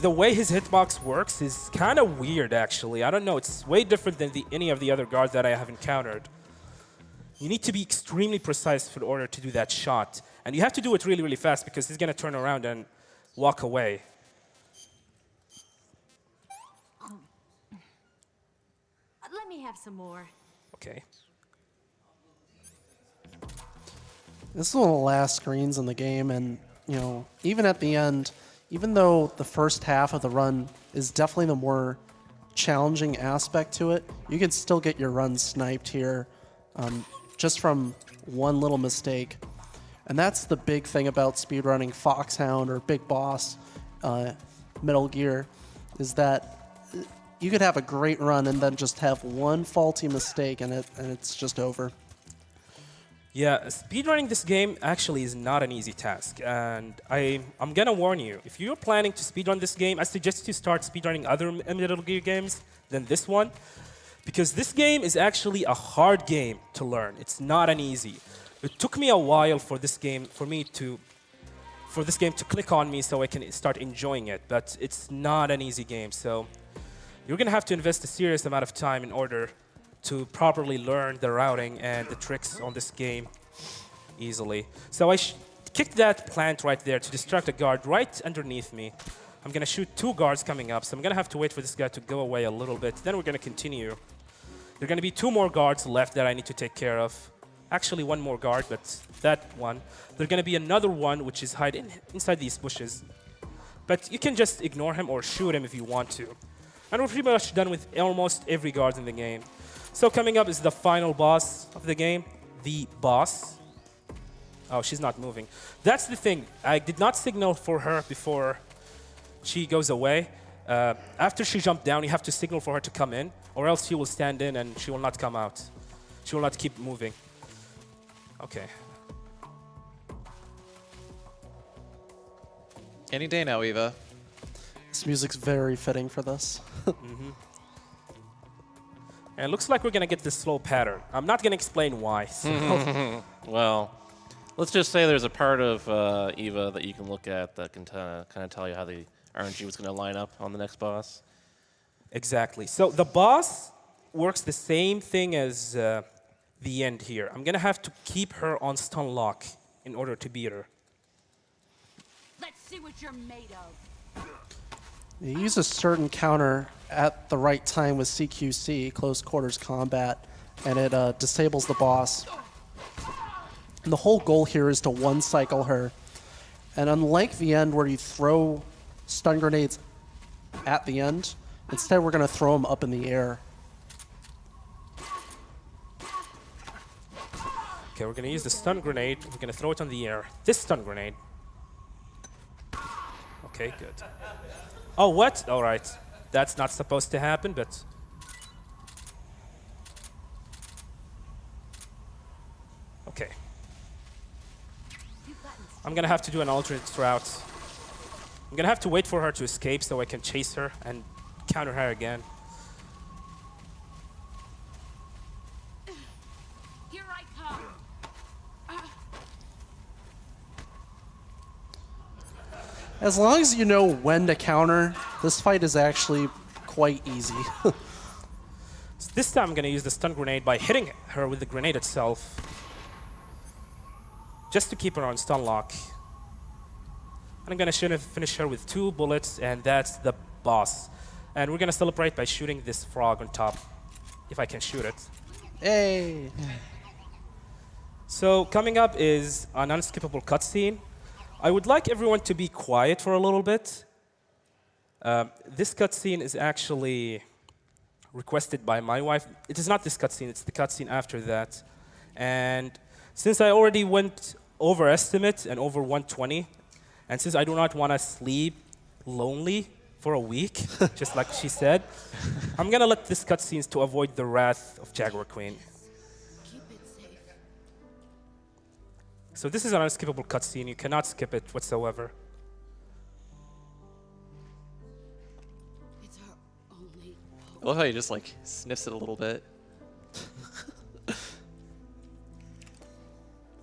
the way his hitbox works is kind of weird actually. I don't know, it's way different than any of the other guards that I have encountered. You need to be extremely precise in order to do that shot. And you have to do it really, really fast because he's gonna turn around and walk away. Let me have some more. Okay. This is one of the last screens in the game, and even at the end, even though the first half of the run is definitely the more challenging aspect to it, you can still get your run sniped here just from one little mistake. And that's the big thing about speedrunning Foxhound or Big Boss Metal Gear, is that you could have a great run and then just have one faulty mistake and it's just over. Yeah, speedrunning this game actually is not an easy task, and I'm gonna warn you, if you're planning to speedrun this game, I suggest you start speedrunning other Metal Gear games than this one, because this game is actually a hard game to learn. It's not an easy. It took me a while for this game to click on me so I can start enjoying it, but it's not an easy game, so you're gonna have to invest a serious amount of time in order to properly learn the routing and the tricks on this game easily. So I kicked that plant right there to distract a guard right underneath me. I'm gonna shoot two guards coming up, so I'm gonna have to wait for this guy to go away a little bit. Then we're gonna continue. There are gonna be two more guards left that I need to take care of. Actually, one more guard, but that one. There's gonna be another one which is hiding inside these bushes. But you can just ignore him or shoot him if you want to. And we're pretty much done with almost every guard in the game. So coming up is the final boss of the game, the boss. Oh, she's not moving. That's the thing. I did not signal for her before she goes away. After she jumped down, you have to signal for her to come in, or else she will stand in and she will not come out. She will not keep moving. Okay. Any day now, Eva. This music's very fitting for this. And it looks like we're gonna get this slow pattern. I'm not gonna explain why. So. Well, let's just say there's a part of Eva that you can look at that can kind of tell you how the RNG was going to line up on the next boss. Exactly. So the boss works the same thing as the end here. I'm gonna have to keep her on stun lock in order to beat her. Let's see what you're made of. You use a certain counter at the right time with CQC, close quarters combat, and it disables the boss. And the whole goal here is to one-cycle her. And unlike the end where you throw stun grenades at the end, instead we're going to throw them up in the air. Okay, we're gonna use the stun grenade. We're gonna throw it on the air. This stun grenade. Okay, good. Oh, what? All right. That's not supposed to happen, but... Okay. I'm gonna have to do an alternate route. I'm gonna have to wait for her to escape so I can chase her and counter her again. Here I come. As long as you know when to counter, this fight is actually quite easy. So this time I'm gonna use the stun grenade by hitting her with the grenade itself. Just to keep her on stun lock. And I'm gonna finish her with 2 bullets, and that's the boss. And we're gonna celebrate by shooting this frog on top. if I can shoot it. Hey. So coming up is an unskippable cutscene. I would like everyone to be quiet for a little bit. This cutscene is actually requested by my wife. It is not this cutscene, it's the cutscene after that. And since I already went over estimate and over 120, and since I do not want to sleep lonely for a week, just like she said, I'm going to let this cutscenes to avoid the wrath of Jaguar Queen. Keep it safe. So this is an unskippable cutscene. You cannot skip it whatsoever. It's our only hope. I love how he just like sniffs it a little bit.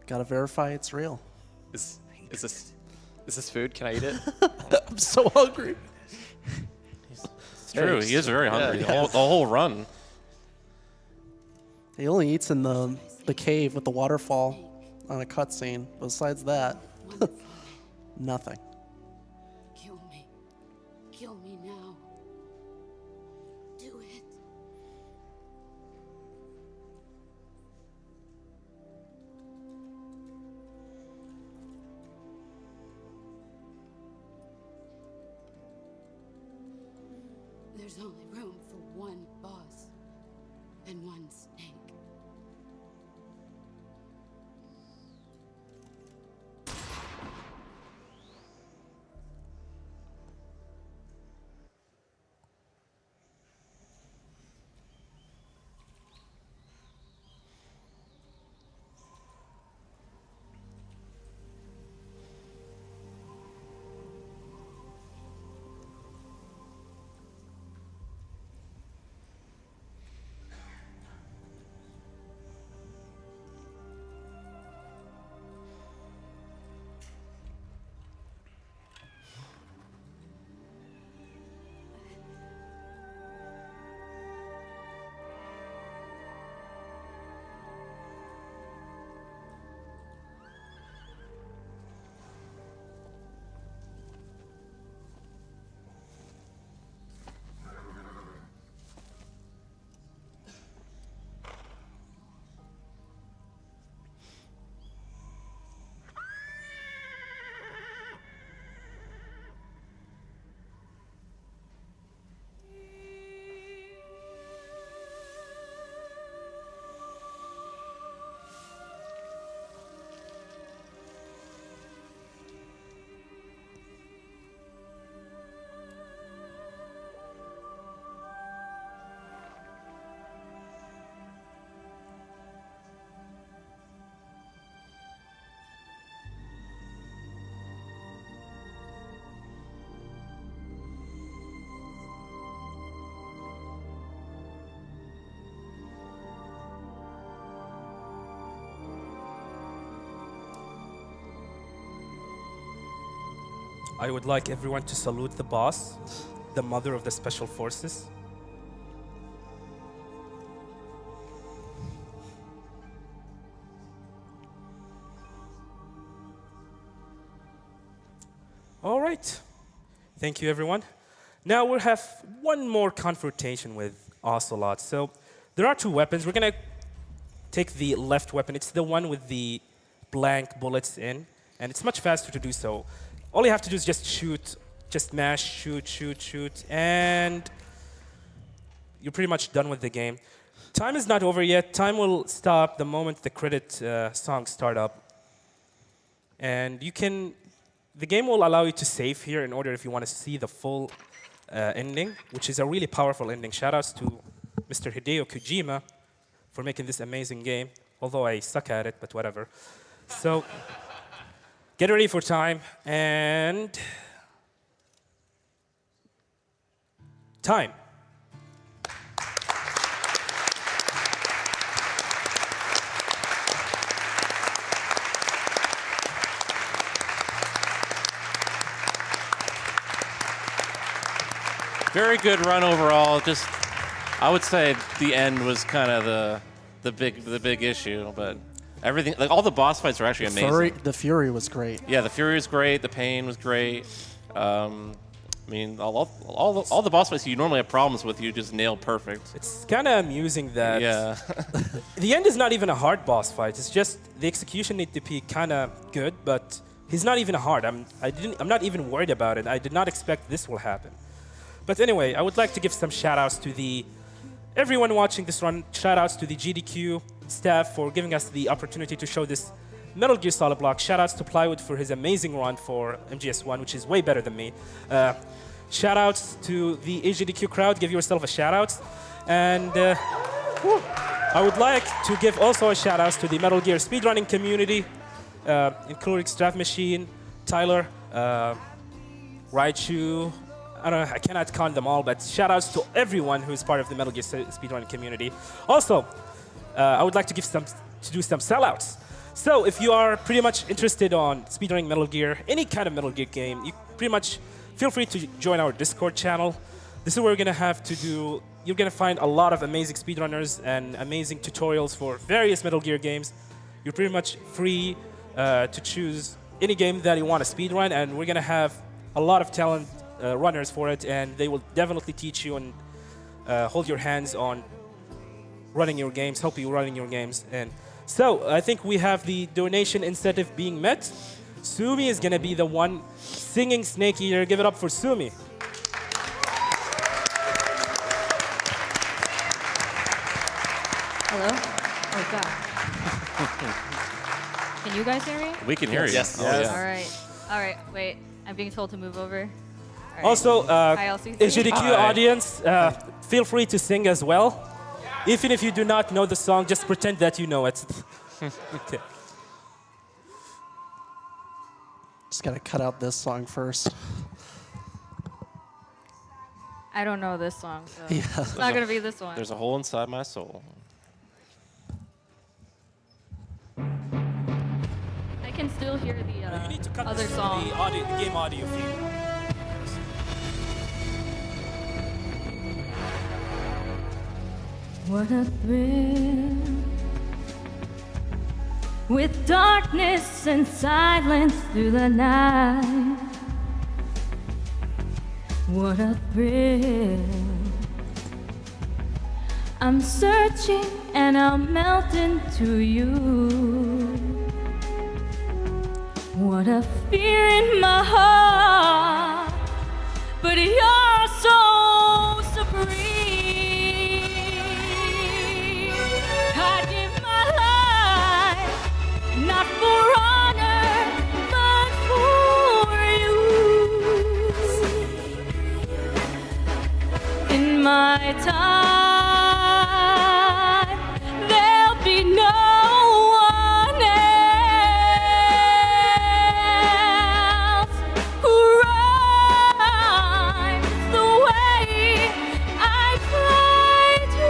Gotta verify it's real. Is this food? Can I eat it? I'm so hungry. It's true. He is very hungry. Yeah. The whole run. He only eats in the cave with the waterfall on a cutscene. Besides that, nothing. Kill me. Kill me now. Do it. There's only room for one boss and one snake. I would like everyone to salute the boss, the mother of the special forces. All right. Thank you, everyone. Now we'll have one more confrontation with Ocelot. So there are two weapons. We're going to take the left weapon. It's the one with the blank bullets in, and it's much faster to do so. All you have to do is just shoot, just mash, shoot, shoot, shoot, and you're pretty much done with the game. Time is not over yet. Time will stop the moment the credit songs start up. And the game will allow you to save here in order if you want to see the full ending, which is a really powerful ending. Shoutouts to Mr. Hideo Kojima for making this amazing game, although I suck at it, but whatever. So get ready for time, and time. Very good run overall. Just, I would say the end was kind of the big issue, but everything, like all the boss fights are actually amazing. The Fury was great. Yeah, the Fury was great. The Pain was great. I mean, all the boss fights you normally have problems with, you just nail perfect. It's kind of amusing that Yeah. the end is not even a hard boss fight. It's just the execution need to be kind of good, but he's not even hard. I'm not even worried about it. I did not expect this will happen. But anyway, I would like to give some shout-outs to everyone watching this run. Shout-outs to the GDQ staff for giving us the opportunity to show this Metal Gear Solid block. Shout-outs to Plywood for his amazing run for MGS1, which is way better than me. Shout-outs to the AGDQ crowd. Give yourself a shout-out. And I would like to give also a shout-out to the Metal Gear speedrunning community, including Straff Machine, Tyler, Raichu. I don't know, I cannot count them all, but shout-outs to everyone who is part of the Metal Gear speedrunning community. Also, I would like to do some sellouts. So if you are pretty much interested on speedrunning Metal Gear, any kind of Metal Gear game, you pretty much feel free to join our Discord channel. This is where we're gonna have to do, you're gonna find a lot of amazing speedrunners and amazing tutorials for various Metal Gear games. You're pretty much free to choose any game that you want to speedrun, and we're gonna have a lot of talent runners for it, and they will definitely teach you and hold your hands on running your games, help you running your games. And so I think we have the donation incentive being met. Sumi is gonna be the one singing Snake Eater. Give it up for Sumi. Hello? Oh, God. Can you guys hear me? We can hear you. Yes. Oh, Yes. yeah. All right. Wait. I'm being told to move over. All right. Also, Hi, LCC. AGDQ Hi. audience, feel free to sing as well. Even if you do not know the song, just pretend that you know it. Okay. Just gotta cut out this song first. I don't know this song, so Yeah. it's not going to be this one. There's a hole inside my soul. I can still hear the You need to cut other this from song. the game audio feed. What a thrill, with darkness and silence through the night. What a thrill. I'm searching and I'll melt into you. What a fear in my heart, but you're so supreme. I'd give my life, not for honor, but for you. In my time, there'll be no one else who rhymes the way I try to.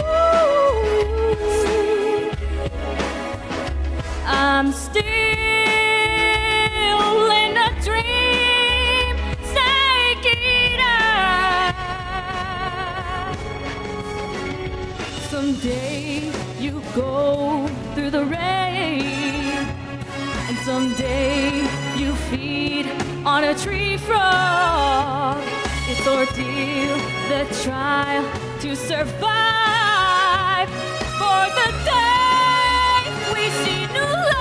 I'm still in a dream, snake eater. Someday you go through the rain, and someday you feed on a tree frog. It's ordeal, the trial to survive for the day we see new life.